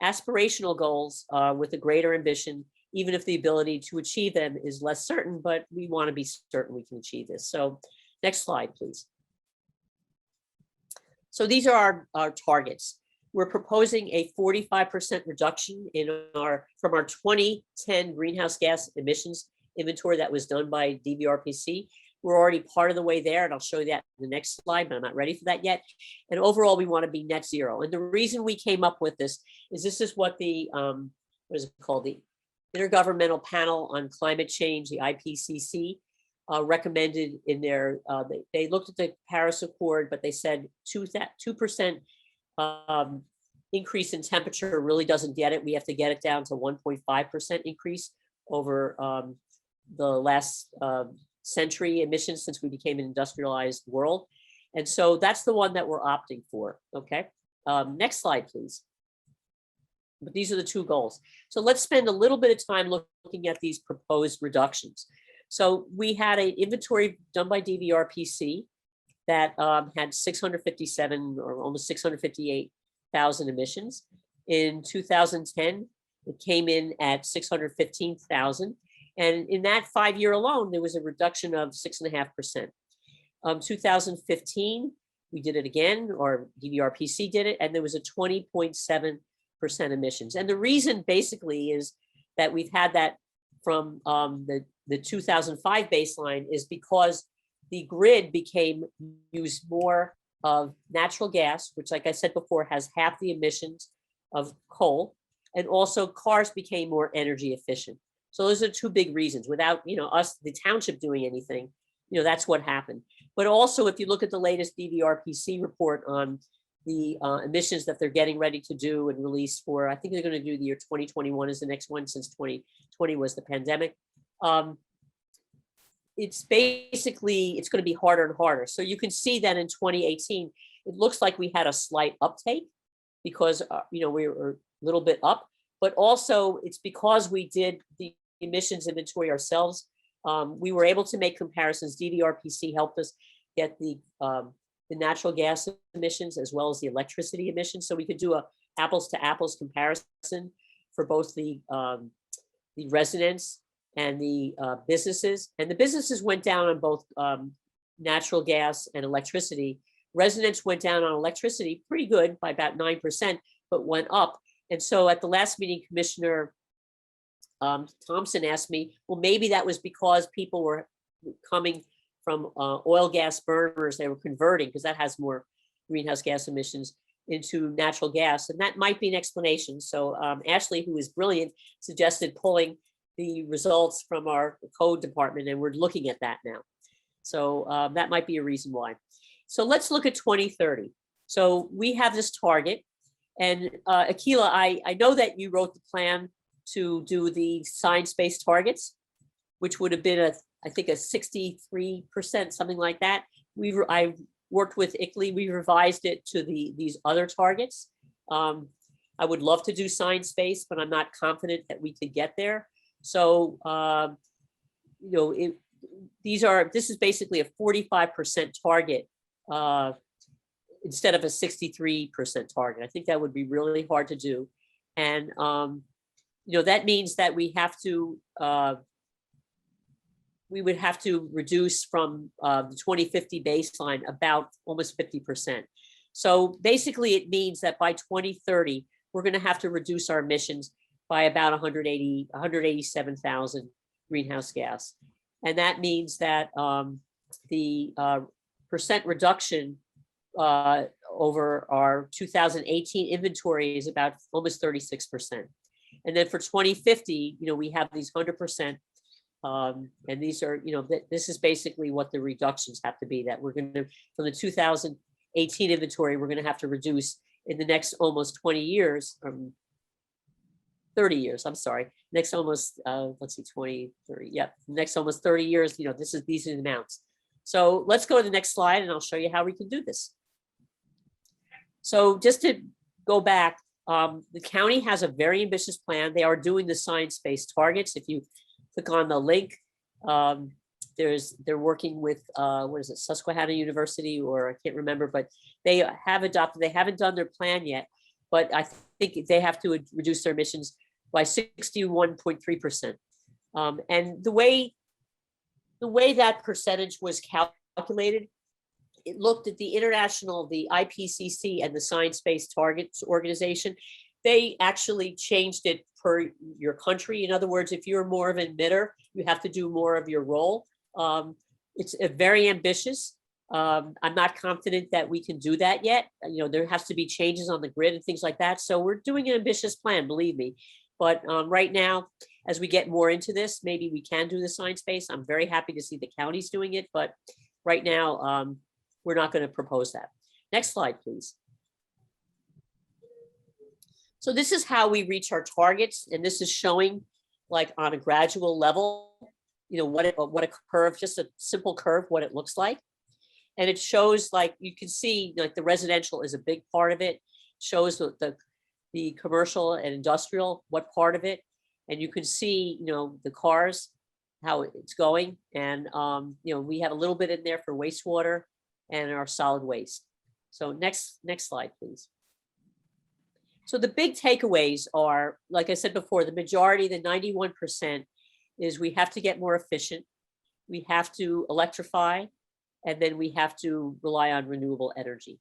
aspirational goals with a greater ambition, even if the ability to achieve them is less certain, but we want to be certain we can achieve this. So next slide, please. So these are our targets. We're proposing a 45% reduction from our 2010 greenhouse gas emissions inventory that was done by DVRPC. We're already part of the way there, and I'll show you that in the next slide, but I'm not ready for that yet. And overall, we want to be net zero. And the reason we came up with this is what the, what is it called? The Intergovernmental Panel on Climate Change, the IPCC, recommended in their, they looked at the Paris Accord, but they said 2% increase in temperature really doesn't get it. We have to get it down to 1.5% increase over the last century emissions since we became an industrialized world. And so that's the one that we're opting for, okay? Next slide, please. But these are the two goals. So let's spend a little bit of time looking at these proposed reductions. So we had an inventory done by DVRPC that had 657 or almost 658,000 emissions. In 2010, it came in at 615,000. And in that 5 year alone, there was a reduction of 6.5%. 2015, we did it again, or DVRPC did it, and there was a 20.7% emissions. And the reason basically is that we've had that from the 2005 baseline is because the grid used more of natural gas, which, like I said before, has half the emissions of coal, and also cars became more energy efficient. So those are two big reasons. Without, you know, us, the township, doing anything, you know, that's what happened. But also, if you look at the latest DVRPC report on the emissions that they're getting ready to do and release for, I think they're going to do the year 2021 is the next one, since 2020 was the pandemic. It's basically, it's going to be harder and harder. So you can see that in 2018, it looks like we had a slight uptake because, you know, we were a little bit up. but also it's because we did the emissions inventory ourselves. We were able to make comparisons. DDRPC helped us get the natural gas emissions as well as the electricity emissions, so we could do a apples to apples comparison for both the residents and the businesses. And the businesses went down on both natural gas and electricity. Residents went down on electricity pretty good by about 9%, but went up. And so at the last meeting, Commissioner Thompson asked me, well, maybe that was because people were coming from oil gas burners. They were converting, because that has more greenhouse gas emissions, into natural gas. And that might be an explanation. So Ashley, who is brilliant, suggested pulling the results from our code department, and we're looking at that now. So that might be a reason why. So let's look at 2030. So we have this target. And Akila, I know that you wrote the plan to do the science-based targets, which would have been I think a 63%, something like that. I worked with ICLEI, we revised it to these other targets. I would love to do science-based, but I'm not confident that we could get there. So, you know, this is basically a 45% target instead of a 63% target. I think that would be really hard to do. And, you know, that means that we would have to reduce from the 2050 baseline about almost 50%. So basically it means that by 2030, we're going to have to reduce our emissions by about 187,000 greenhouse gas. And that means that the percent reduction over our 2018 inventory is about almost 36%. And then for 2050, you know, we have these 100%. And these are, you know, this is basically what the reductions have to be, that we're going to, from the 2018 inventory, we're going to have to reduce in the next almost 20 years, 30 years, I'm sorry, next almost, let's see, 20, 30, yeah, next almost 30 years, you know, these are the amounts. So let's go to the next slide and I'll show you how we can do this. So just to go back, the county has a very ambitious plan. They are doing the science-based targets. If you click on the link, they're working with, what is it, Susquehanna University, or I can't remember, but they haven't done their plan yet, but I think they have to reduce their emissions by 61.3%. And the way that percentage was calculated, it looked at the IPCC and the Science Based Targets Organization. They actually changed it per your country. In other words, if you're more of an emitter, you have to do more of your role. It's very ambitious. I'm not confident that we can do that yet. You know, there has to be changes on the grid and things like that. So we're doing an ambitious plan, believe me. But right now, as we get more into this, maybe we can do the science-based. I'm very happy to see the counties doing it, but right now, we're not going to propose that. Next slide, please. So this is how we reach our targets, and this is showing, like, on a gradual level, you know, what a curve, just a simple curve, what it looks like. And it shows, like, you can see, like, the residential is a big part of it. It shows the commercial and industrial, what part of it, and you can see, you know, the cars, how it's going. And you know, we have a little bit in there for wastewater and our solid waste. So next slide, please. So the big takeaways are, like I said before, the majority, the 91%, is we have to get more efficient, we have to electrify, and then we have to rely on renewable energy.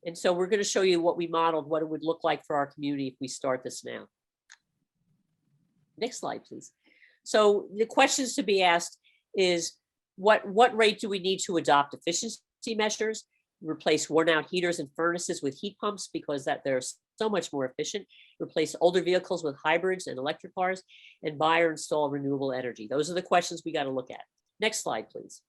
And so we're going to show you what we modeled, what it would look like for our community if we start this now. Next slide, please. So the questions to be asked is, what rate do we need to adopt efficiency measures, replace worn out heaters and furnaces with heat pumps because they're so much more efficient, replace older vehicles with hybrids and electric cars, and buy or install renewable energy? Those are the questions we got to look at. Next slide, please.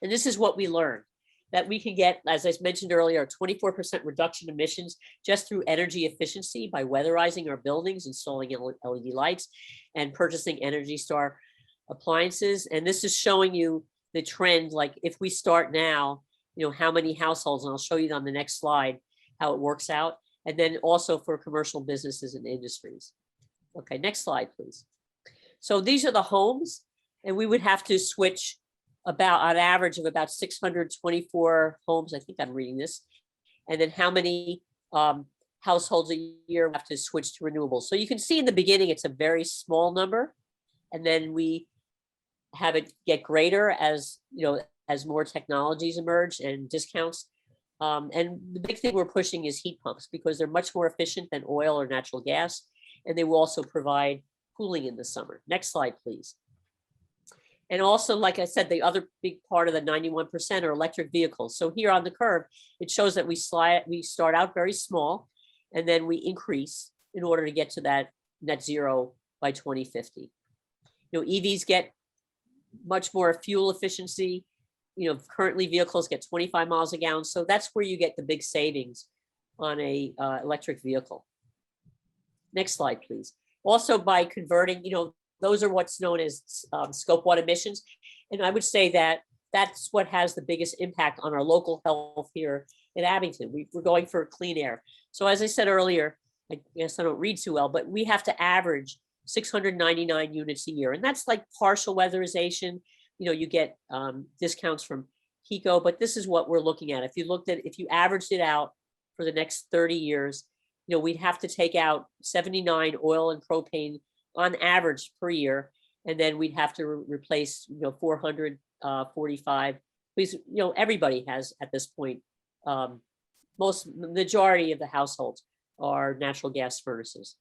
And this is what we learned, that we can get, as I mentioned earlier, a 24% reduction in emissions just through energy efficiency by weatherizing our buildings, installing LED lights, and purchasing Energy Star appliances. And this is showing you the trend, like if we start now, you know, how many households, and I'll show you on the next slide how it works out. and then also for commercial businesses and industries. Okay, next slide, please. So these are the homes, and we would have to switch about an average of about 624 homes. I think I'm reading this. And then how many households a year have to switch to renewables. So you can see in the beginning, it's a very small number. And then we have it get greater as, you know, as more technologies emerge and discounts. And the big thing we're pushing is heat pumps because they're much more efficient than oil or natural gas. And they will also provide cooling in the summer. Next slide, please. And also, like I said, the other big part of the 91% are electric vehicles. So here on the curve, it shows that we start out very small, and then we increase in order to get to that net zero by 2050. You know, EVs get much more fuel efficiency. You know, currently vehicles get 25 miles a gallon. So that's where you get the big savings on a electric vehicle. Next slide, please. Also by converting, you know, those are what's known as scope 1 emissions. And I would say that that's what has the biggest impact on our local health here in Abington. We're going for clean air. So as I said earlier, I guess I don't read too well, but we have to average 699 units a year. And that's like partial weatherization. You know, you get discounts from HECO, but this is what we're looking at. If you averaged it out for the next 30 years, you know, we'd have to take out 79 oil and propane on average per year. And then we'd have to replace, you know, 445, because, you know, everybody has at this point, majority of the households are natural gas furnaces.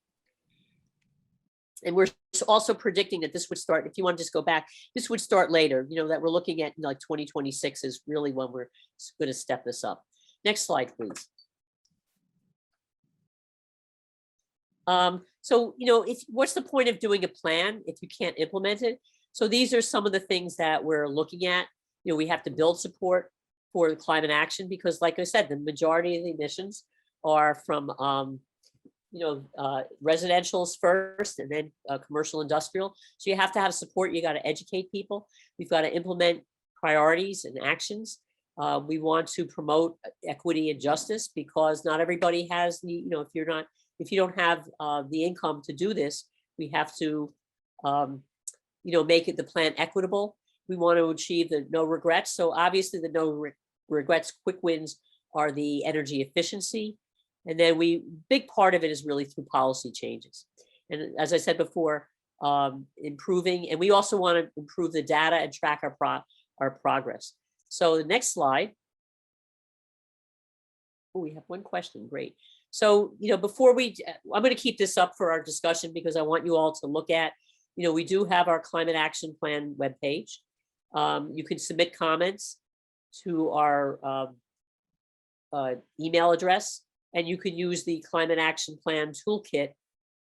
And we're also predicting that this would start, if you want to just go back, this would start later, you know, that we're looking at like 2026 is really when we're going to step this up. Next slide, please. So, you know, what's the point of doing a plan if you can't implement it? So these are some of the things that we're looking at. You know, we have to build support for the climate action because, like I said, the majority of the emissions are from, you know, residential's first and then commercial industrial. So you have to have support. You got to educate people. We've got to implement priorities and actions. We want to promote equity and justice because not everybody has the, you know, if you don't have the income to do this, we have to, you know, make the plan equitable. We want to achieve the no regrets. So obviously the no regrets quick wins are the energy efficiency. And then big part of it is really through policy changes. And as I said before, improving, and we also want to improve the data and track our progress. So the next slide. Oh, we have one question, great. So, you know, I'm going to keep this up for our discussion because I want you all to look at, you know, we do have our climate action plan webpage. You can submit comments to our email address, and you can use the climate action plan toolkit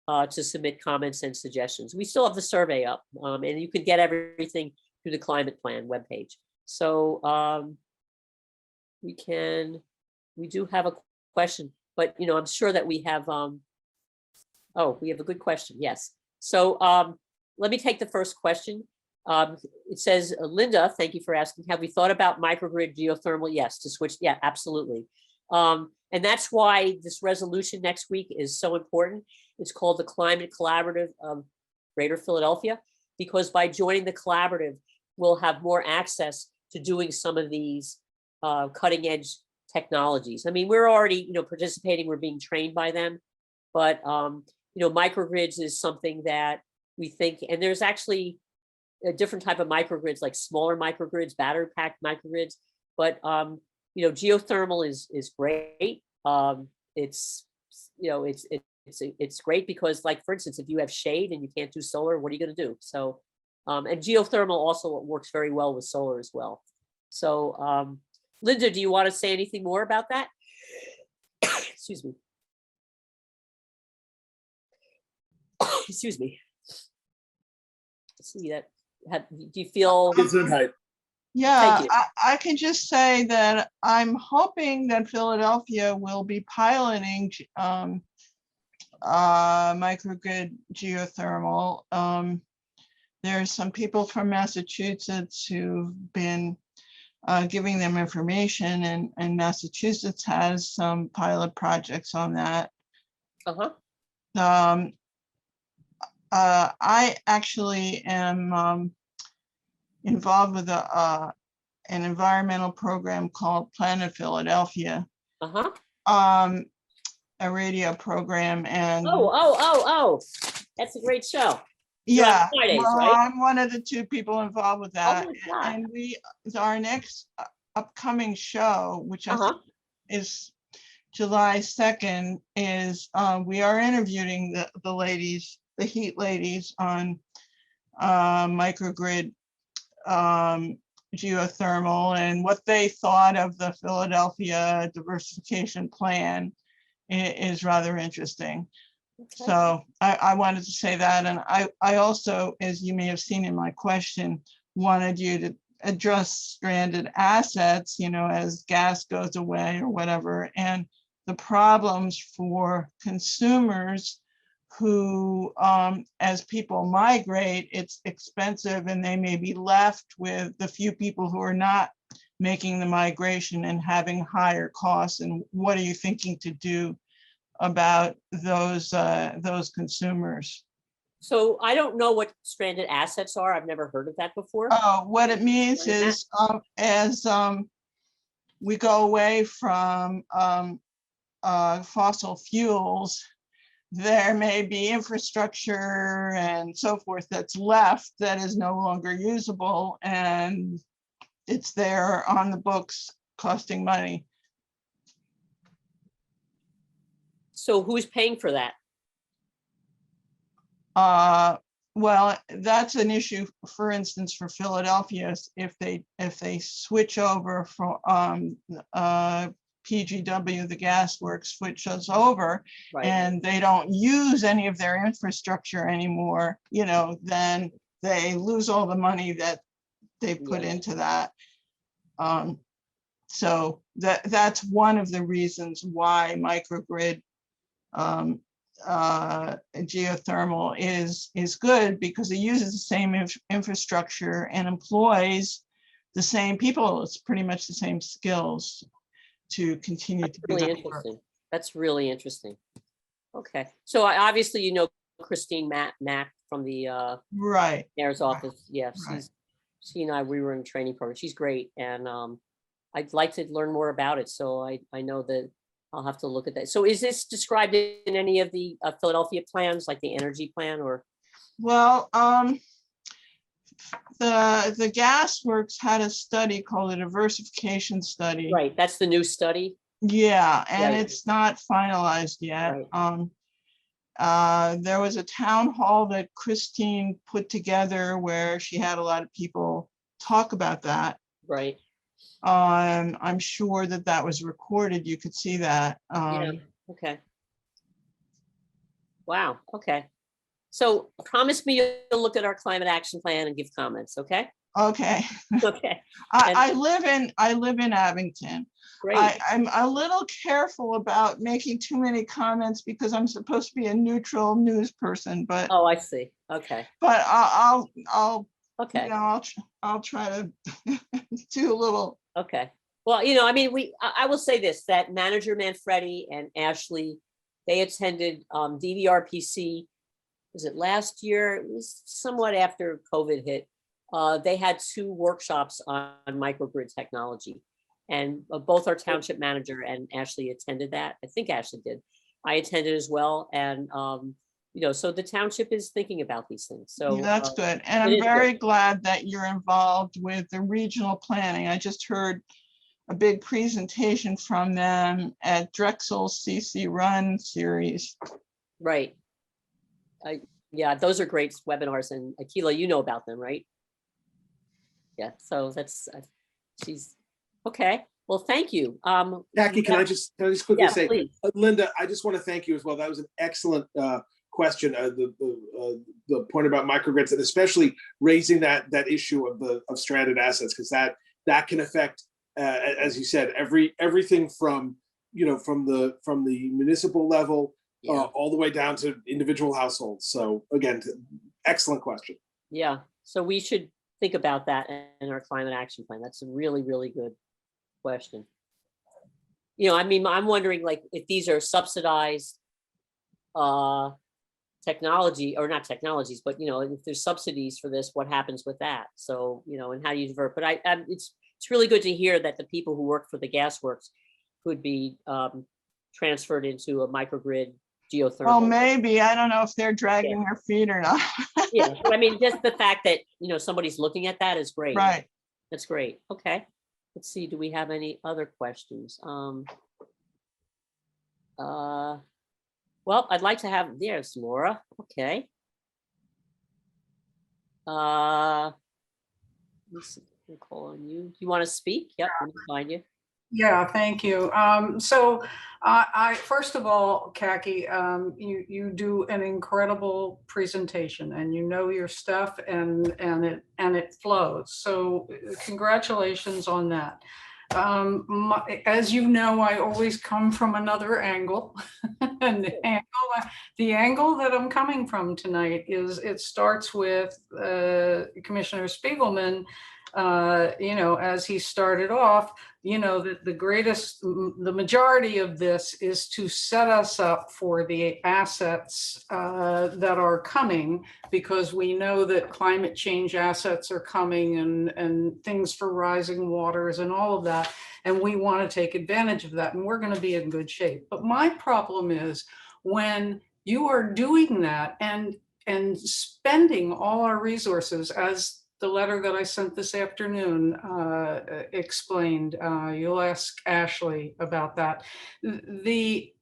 to submit comments and suggestions. We still have the survey up, and you can get everything through the climate plan webpage. So we do have a question. But, you know, I'm sure that we have, we have a good question. Yes. So let me take the first question. It says, Linda, thank you for asking, have we thought about microgrid geothermal? Yes, to switch. Yeah, absolutely. And that's why this resolution next week is so important. It's called the Climate Collaborative of Greater Philadelphia, because by joining the collaborative, we'll have more access to doing some of these cutting edge technologies. I mean, we're already, you know, participating, we're being trained by them, but, you know, microgrids is something that we think, and there's actually a different type of microgrids, like smaller microgrids, battery packed microgrids, but, you know, geothermal is great. It's, you know, it's great because, like, for instance, if you have shade and you can't do solar, what are you going to do? So, and geothermal also works very well with solar as well. So, Linda, do you want to say anything more about that? Excuse me. Excuse me. See that? Do you feel? Yeah, I can just say that I'm hoping that Philadelphia will be piloting microgrid geothermal. There's some people from Massachusetts who've been giving them information, and Massachusetts has some pilot projects on that. Uh-huh. I actually am involved with an environmental program called Planet Philadelphia, Uh-huh. a radio program, and Oh. That's a great show. You're on yeah, Fridays, well, right? I'm one of the two people involved with Oh that. my God. And our next upcoming show, which I think Uh-huh. is July 2nd, is we are interviewing the ladies, the heat ladies, on microgrid geothermal and what they thought of the Philadelphia diversification plan is rather interesting. Okay. So I wanted to say that. And I also, as you may have seen in my question, wanted you to address stranded assets, as gas goes away or whatever, and the problems for consumers who, as people migrate, it's expensive and they may be left with the few people who are not making the migration and having higher costs. And what are you thinking to do about those consumers? So I don't know what stranded assets are. I've never heard of that before. What it means is as we go away from fossil fuels, there may be infrastructure and so forth that's left that is no longer usable, and it's there on the books costing money. So who's paying for that? Well, that's an issue, for instance, for Philadelphia, if they switch over from PGW, the gas works switches over, Right. and they don't use any of their infrastructure anymore, then they lose all the money that they put Yeah. into that. So that's one of the reasons why microgrid geothermal is good, because it uses the same infrastructure and employs the same people. It's pretty much the same skills to continue to do Really that work. interesting. That's really interesting. Okay. So obviously, Christine Mack from the Right. mayor's office. Yeah, Right. she and I, we were in a training program. She's great. And I'd like to learn more about it. So I know that I'll have to look at that. So is this described in any of the Philadelphia plans, like the energy plan, or? Well, the gas works had a study called a diversification study. Right, that's the new study. Yeah, and Right. it's not finalized yet. Right. There was a town hall that Christine put together where she had a lot of people talk about that. Right. I'm sure that was recorded. You could see that. Yeah. Okay. Wow. Okay. So promise me you'll look at our climate action plan and give comments. Okay. Okay. Okay. I live in Abington. Great. I'm a little careful about making too many comments because I'm supposed to be a neutral news person, but Oh, I see. Okay. I'll Okay. I'll try to do a little. Okay. Well, I mean, I will say this, that manager Manfredi and Ashley, they attended DVRPC. Was it last year? It was somewhat after COVID hit. They had 2 workshops on microgrid technology, and both our township manager and Ashley attended that. I think Ashley did. I attended as well. And, so the township is thinking about these things. So That's good. And I'm very glad that you're involved with the regional planning. I just heard a big presentation from them at Drexel's CC Run series. Right. Yeah, those are great webinars, and Akila, you know about them, right? Yeah, so that's, she's, okay. Well, thank you. Jackie, can I just quickly say, please. Linda, I just want to thank you as well. That was an excellent question. The point about microgrids, and especially raising that issue of stranded assets, because that can affect, as you said, everything from the municipal level all the way down to individual households. So again, excellent question. Yeah, so we should think about that in our climate action plan? That's a really, really good question. You know, I mean, I'm wondering like if these are subsidized technology, or not technologies, but you know, if there's subsidies for this, what happens with that? So, you know, and how do you divert? But it's really good to hear that the people who work for the gas works could be transferred into a microgrid geothermal. Well, maybe, I don't know if they're dragging their feet or not. Yeah, I mean, just the fact that, you know, somebody's looking at that is great. Right. That's great. Okay. Let's see, do we have any other questions? Well, I'd like to have, there's Laura. Okay. Let's see, we'll call on you. Do you want to speak? Yep, let me find you. Yeah, thank you. So I first of all, Kaki, you do an incredible presentation, and you know your stuff, and it flows. So congratulations on that. As you know, I always come from another angle, and the angle that I'm coming from tonight is it starts with Commissioner Spiegelman. You know, as he started off, you know, the majority of this is to set us up for the assets that are coming, because we know that climate change assets are coming, and things for rising waters and all of that. And we want to take advantage of that, and we're going to be in good shape. But my problem is when you are doing that and spending all our resources, as the letter that I sent this afternoon explained. You'll ask Ashley about that. The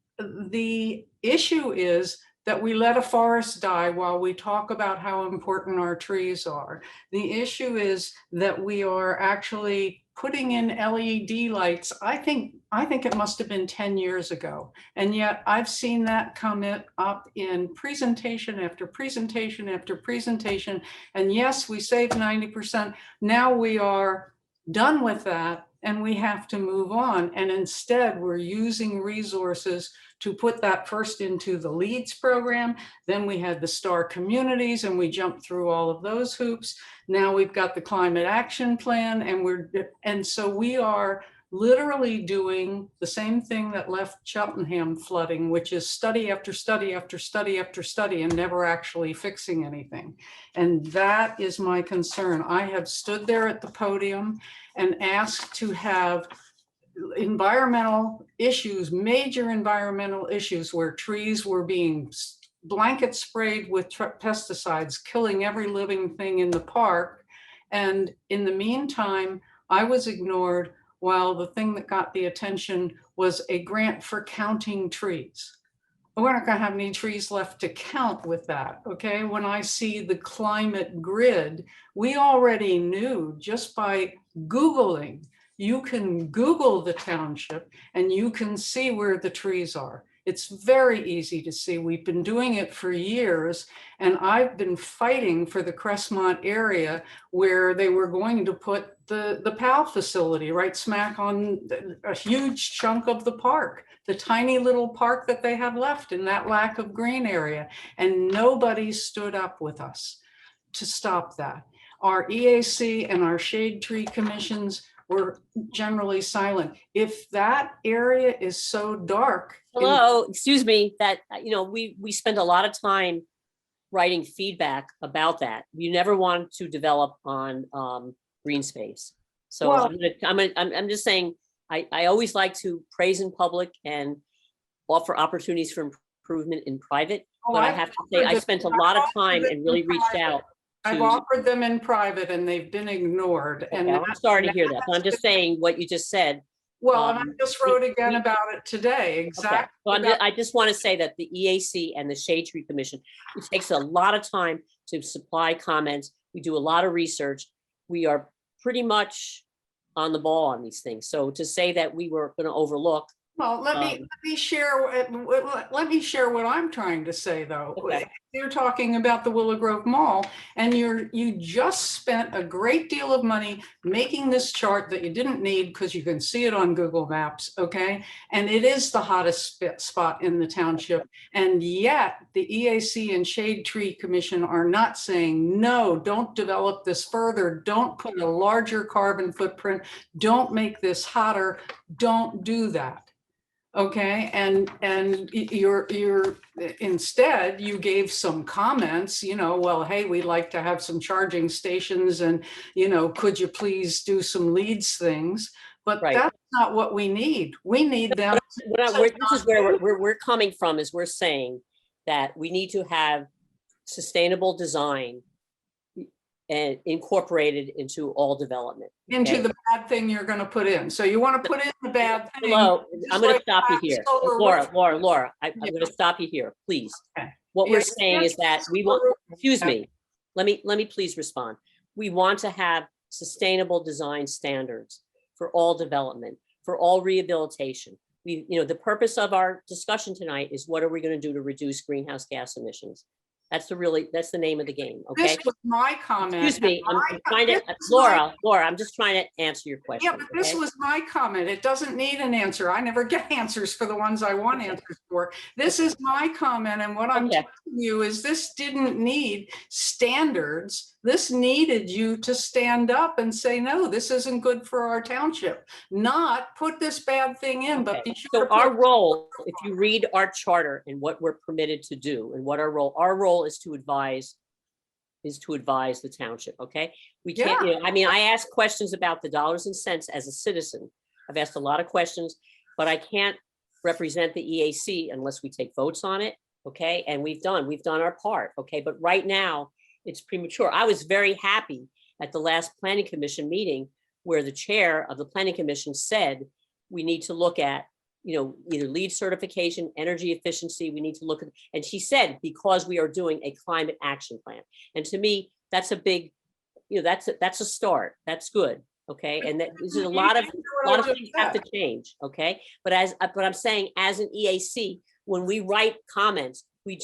issue is that we let a forest die while we talk about how important our trees are. The issue is that we are actually putting in LED lights. I think it must have been 10 years ago. And yet I've seen that come up in presentation after presentation after presentation. And yes, we saved 90%. Now we are done with that, and we have to move on. And instead we're using resources to put that first into the LEADS program. Then we had the STAR communities, and we jumped through all of those hoops. Now we've got the climate action plan, and so we are literally doing the same thing that left Cheltenham flooding, which is study after study after study after study, and never actually fixing anything. And that is my concern. I have stood there at the podium and asked to have environmental issues, major environmental issues, where trees were being blanket sprayed with pesticides, killing every living thing in the park. And in the meantime, I was ignored, while the thing that got the attention was a grant for counting trees. We're not going to have any trees left to count with that, okay? When I see the climate grid, we already knew just by Googling. You can Google the township and you can see where the trees are. It's very easy to see. We've been doing it for years, and I've been fighting for the Crestmont area, where they were going to put the PAL facility right smack on a huge chunk of the park, the tiny little park that they have left in that lack of green area. And nobody stood up with us to stop that. Our EAC and our shade tree commissions were generally silent. If that area is so dark. Hello, excuse me, that, you know, we spend a lot of time writing feedback about that. You never want to develop on green space. So Well, I'm just saying, I always like to praise in public and offer opportunities for improvement in private. But I have to say, I spent a lot of time and really reached out. I've offered them in private, and they've been ignored. Okay, And I'm sorry to hear that, but I'm just saying what you just said. Well, and I just wrote again about it today. Exactly. Okay. So I just want to say that the EAC and the Shade Tree Commission, it takes a lot of time to supply comments. We do a lot of research. We are pretty much on the ball on these things. So to say that we were going to overlook Well, let me share let me share what I'm trying to say though. Okay. You're talking about the Willow Grove Mall, and you just spent a great deal of money making this chart that you didn't need because you can see it on Google Maps, okay? And it is the hottest spot in the township, and yet the EAC and Shade Tree Commission are not saying no. Don't develop this further. Don't put a larger carbon footprint. Don't make this hotter. Don't do that. Okay, and you're instead you gave some comments, you know, well, hey, we'd like to have some charging stations, and you know, could you please do some leads things? But Right. that's not what we need. We need them. This is where we're coming from, is we're saying that we need to have sustainable design and incorporated into all development. Into okay? the bad thing you're going to put in. So you want to put in the bad thing. Hello, just I'm going to like stop you that here. solar Laura, I'm Yeah. going to stop you here, please. Okay. What Yeah, we're you saying can't is that we solar want, excuse Yeah. me, let me please respond. We want to have sustainable design standards for all development, for all rehabilitation. We, you know, the purpose of our discussion tonight is what are we going to do to reduce greenhouse gas emissions? That's the name of the game, okay? This was my comment. Excuse me, I'm My- trying to, this was my- Laura, I'm just trying to answer your question. Yeah, but this okay? was my comment. It doesn't need an answer. I never get answers for the ones I want Okay. answers for. This is my comment, and what I'm Okay. telling you is this didn't need standards. This needed you to stand up and say, no, this isn't good for our township. Not put this bad thing in, but Okay. be sure So to put our role, if you read our charter and what we're permitted to do and what our role is to advise the township, okay? We can't, you know, I mean, I ask questions about the dollars and cents as a citizen. I've asked a lot of questions, but I can't represent the EAC unless we take votes on it, okay? And we've done our part, okay? But right now, it's premature. I was very happy at the last planning commission meeting where the chair of the planning commission said, we need to look at, you know, either lead certification, energy efficiency, we need to look at, and she said, because we are doing a climate action plan. And to me, that's a big, you know, that's a start. That's good. Okay. And that there's a lot of things have to change. Okay. But I'm saying as an EAC, when we write comments, we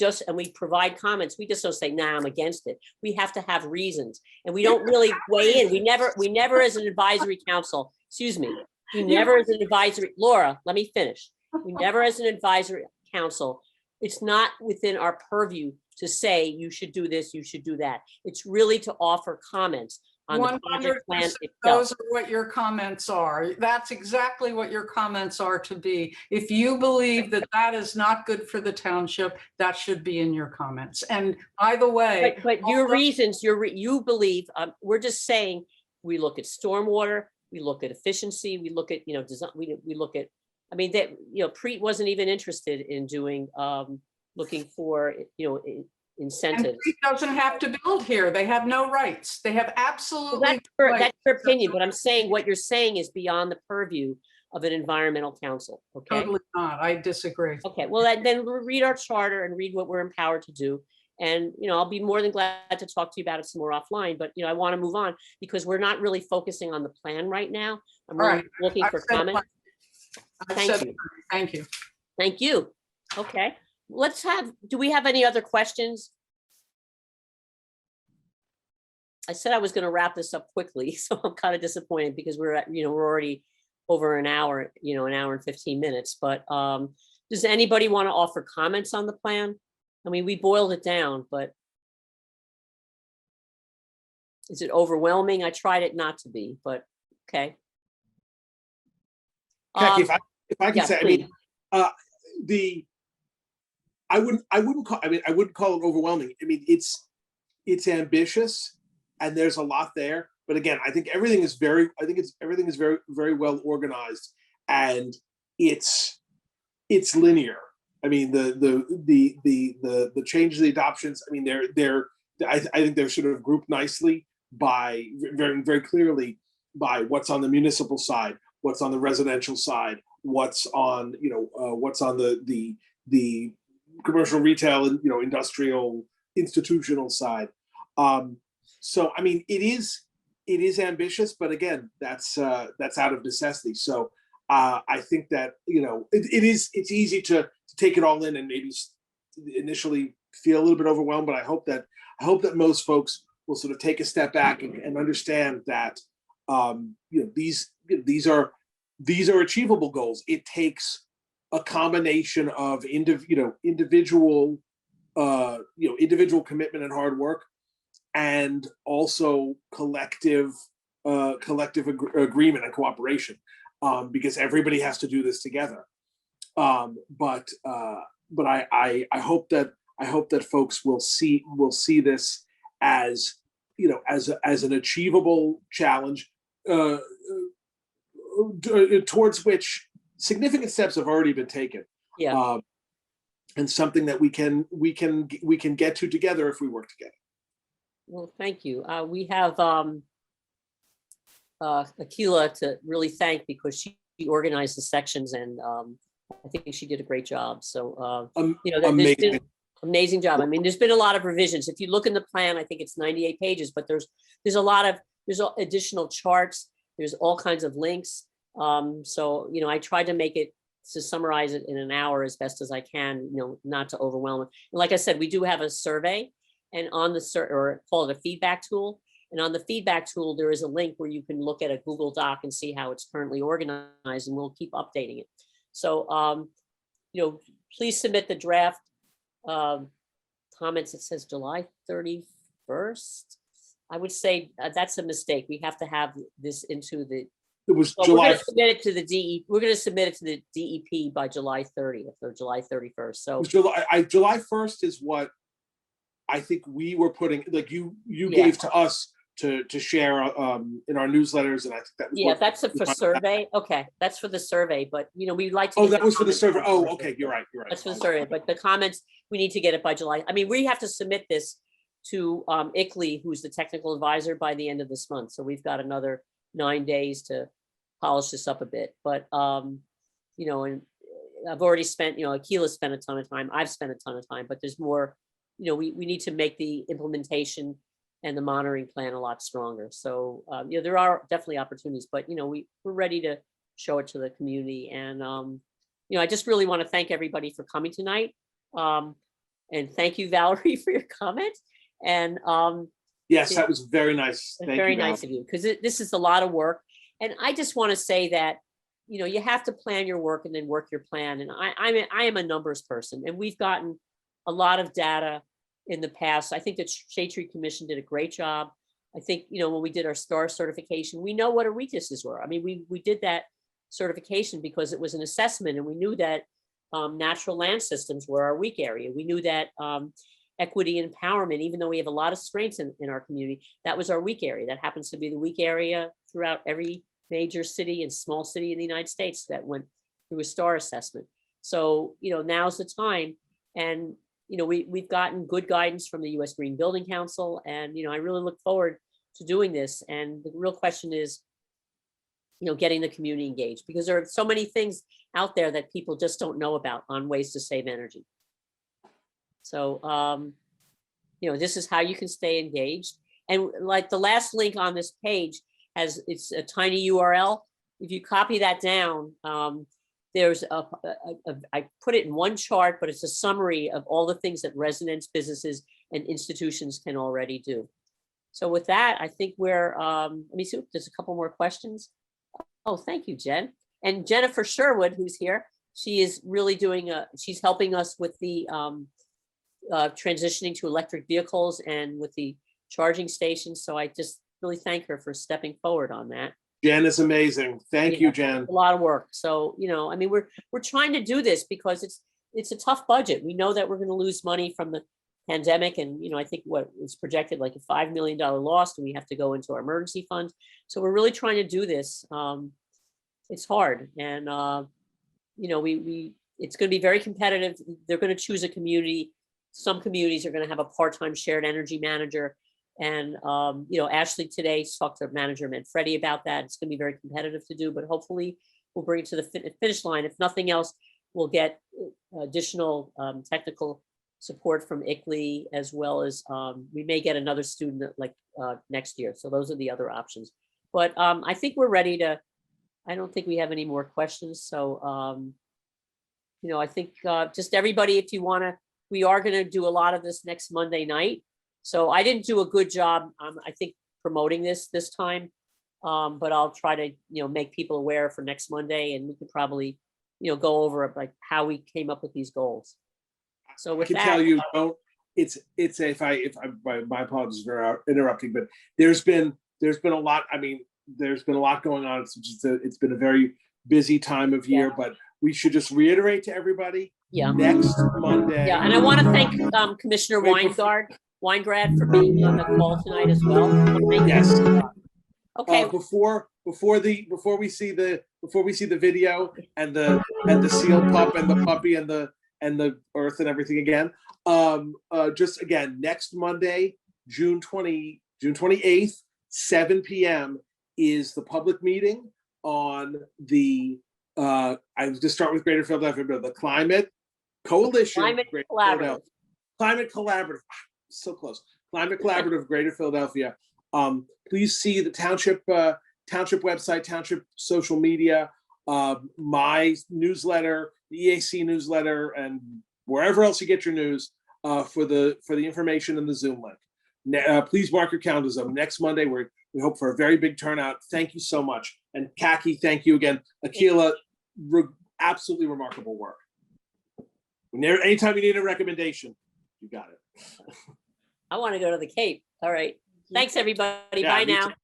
provide comments, we just don't say, nah, I'm against it. We have to have reasons, and we don't really weigh in. We never as an advisory council, excuse me, we never as an advisory, Laura, let me finish. We never as an advisory council, it's not within our purview to say, you should do this, you should do that. It's really to offer comments on the project plan 100%. itself. Those are what your comments are. That's exactly what your comments are to be. If you believe that that is not good for the township, that should be in your comments. And by the way, But your reasons, you believe, we're just saying, we look at stormwater, we look at efficiency, we look at, you know, design, we look at, I mean, that, you know, Preet wasn't even interested in doing, looking for, you know, and incentives. Creek doesn't have to build here. They have no rights. They have Well, absolutely that's your opinion, but I'm saying what you're saying is beyond the purview of an environmental council, okay? totally not. I disagree. Okay, well, then read our charter and read what we're empowered to do. And, you know, I'll be more than glad to talk to you about it some more offline, but, you know, I want to move on because we're not really focusing on the plan right now. I'm really Right. looking I've for said comments. Thank you. Thank you. Thank you. Okay, do we have any other questions? I said I was going to wrap this up quickly, so I'm kind of disappointed because we're already over an hour, you know, an hour and 15 minutes. But does anybody want to offer comments on the plan? I mean, we boiled it down, but is it overwhelming? I tried it not to be, but okay. Jackie, if I can yeah, say, please. I mean, I wouldn't call it overwhelming. I mean, it's ambitious and there's a lot there. But again, I think everything is very very well organized, and it's linear. I mean, the changes, the adoptions, I mean, I think they're sort of grouped nicely by very clearly by what's on the municipal side, what's on the residential side, what's on, you know, what's on the commercial, retail, and, you know, industrial, institutional side. So I mean, it is ambitious, but again, that's out of necessity. So I think that, it's easy to take it all in and maybe initially feel a little bit overwhelmed, but I hope that most folks will sort of take a step back and understand that, these are achievable goals. It takes a combination of individual commitment and hard work, and also collective agreement and cooperation, because everybody has to do this together. But I hope that folks will see this as as an achievable challenge, towards which significant steps have already been taken. Yeah. And something that we can get to together if we work together. Well, thank you. We have Akila to really thank, because she organized the sections, and I think she did a great job. So, there's been Amazing. amazing job. I mean, there's been a lot of revisions. If you look in the plan, I think it's 98 pages, but there's additional charts. There's all kinds of links. So, I tried to make it, to summarize it in an hour as best as I can, not to overwhelm it. And like I said, we do have a survey, and on the or call it a feedback tool. And on the feedback tool, there is a link where you can look at a Google Doc and see how it's currently organized, and we'll keep updating it. So, please submit the draft comments. It says July 31st. I would say that's a mistake. We have to have this into the. It was Well, July. we're going to submit it to the DE. We're going to submit it to the DEP by July 30th or July 31st. So July 1st is what I think we were putting, like you Yeah. gave to us to share in our newsletters, and I think that was yeah, what- that's for survey. Okay, that's for the survey, but we'd like to. Oh, get that was for the comments server. by Oh, July okay, 31st. you're right. That's for the survey, but the comments, we need to get it by July. I mean, we have to submit this to ICLEI, who's the technical advisor, by the end of this month. So we've got another 9 days to polish this up a bit. But, and I've already spent, Akila spent a ton of time. I've spent a ton of time, but there's more, we need to make the implementation and the monitoring plan a lot stronger. So, there are definitely opportunities, but, we're ready to show it to the community. And, I just really want to thank everybody for coming tonight. And thank you, Valerie, for your comment. And Yes, that was very nice. Thank very you, nice of you, because this is a lot of work. And I just want to say that, you have to plan your work and then work your plan. And I am a numbers person, and we've gotten a lot of data in the past. I think the Shade Tree Commission did a great job. I think, when we did our STAR certification, we know what our weaknesses were. I mean, we did that certification because it was an assessment, and we knew that natural land systems were our weak area. We knew that equity and empowerment, even though we have a lot of strengths in our community, that was our weak area. That happens to be the weak area throughout every major city and small city in the United States that went through a STAR assessment. So, now's the time. And, we've gotten good guidance from the U.S. Green Building Council. And, I really look forward to doing this. And the real question is, getting the community engaged, because there are so many things out there that people just don't know about on ways to save energy. So, this is how you can stay engaged. And like the last link on this page it's a tiny URL. If you copy that down, there's I put it in one chart, but it's a summary of all the things that residents, businesses, and institutions can already do. So with that, I think we're, let me see, there's a couple more questions. Oh, thank you, Jen. And Jennifer Sherwood, who's here, she is really doing, she's helping us with the transitioning to electric vehicles and with the charging stations. So I just really thank her for stepping forward on that. Jen is amazing. Thank you, Jen. A lot of work. So, I mean, we're trying to do this because it's a tough budget. We know that we're going to lose money from the pandemic. And, I think what is projected like a $5 million loss, and we have to go into our emergency fund. So we're really trying to do this. It's hard. And, it's going to be very competitive. They're going to choose a community. Some communities are going to have a part-time shared energy manager. And, Ashley today talked to manager Manfredi about that. It's going to be very competitive to do, but hopefully we'll bring it to the finish line. If nothing else, we'll get additional technical support from ICLEI, as well as we may get another student like next year. So those are the other options. But I think we're ready to I don't think we have any more questions. So, I think just everybody, if you want to, we are going to do a lot of this next Monday night. So I didn't do a good job, I think, promoting this time. But I'll try to, make people aware for next Monday, and we could probably, go over like how we came up with these goals. So I with can that, tell you, my apologies for interrupting, but there's been a lot. I mean, there's been a lot going on. It's been a very busy time of year, but we should just reiterate to everybody. Yeah. Next Monday. Yeah, and I want to thank Commissioner Weingrad for being on the call tonight as well. Thank you. Yes. Okay. Before we see the video and the seal pup and the puppy and the earth and everything again. Just again, next Monday, June 28th, 7 p.m. is the public meeting on the I just start with Greater Philadelphia, the Climate Coalition. Climate Collaborative. So close. Climate Collaborative Greater Philadelphia. Please see the Township website, Township social media, my newsletter, the EAC newsletter, and wherever else you get your news for the information in the Zoom link. Please mark your calendars up. Next Monday, we hope for a very big turnout. Thank you so much. And Kaki, thank you again. Akila, absolutely remarkable work. Anytime you need a recommendation, you got it. I want to go to the Cape. All right. Thanks, everybody. Yeah, Bye me now. too.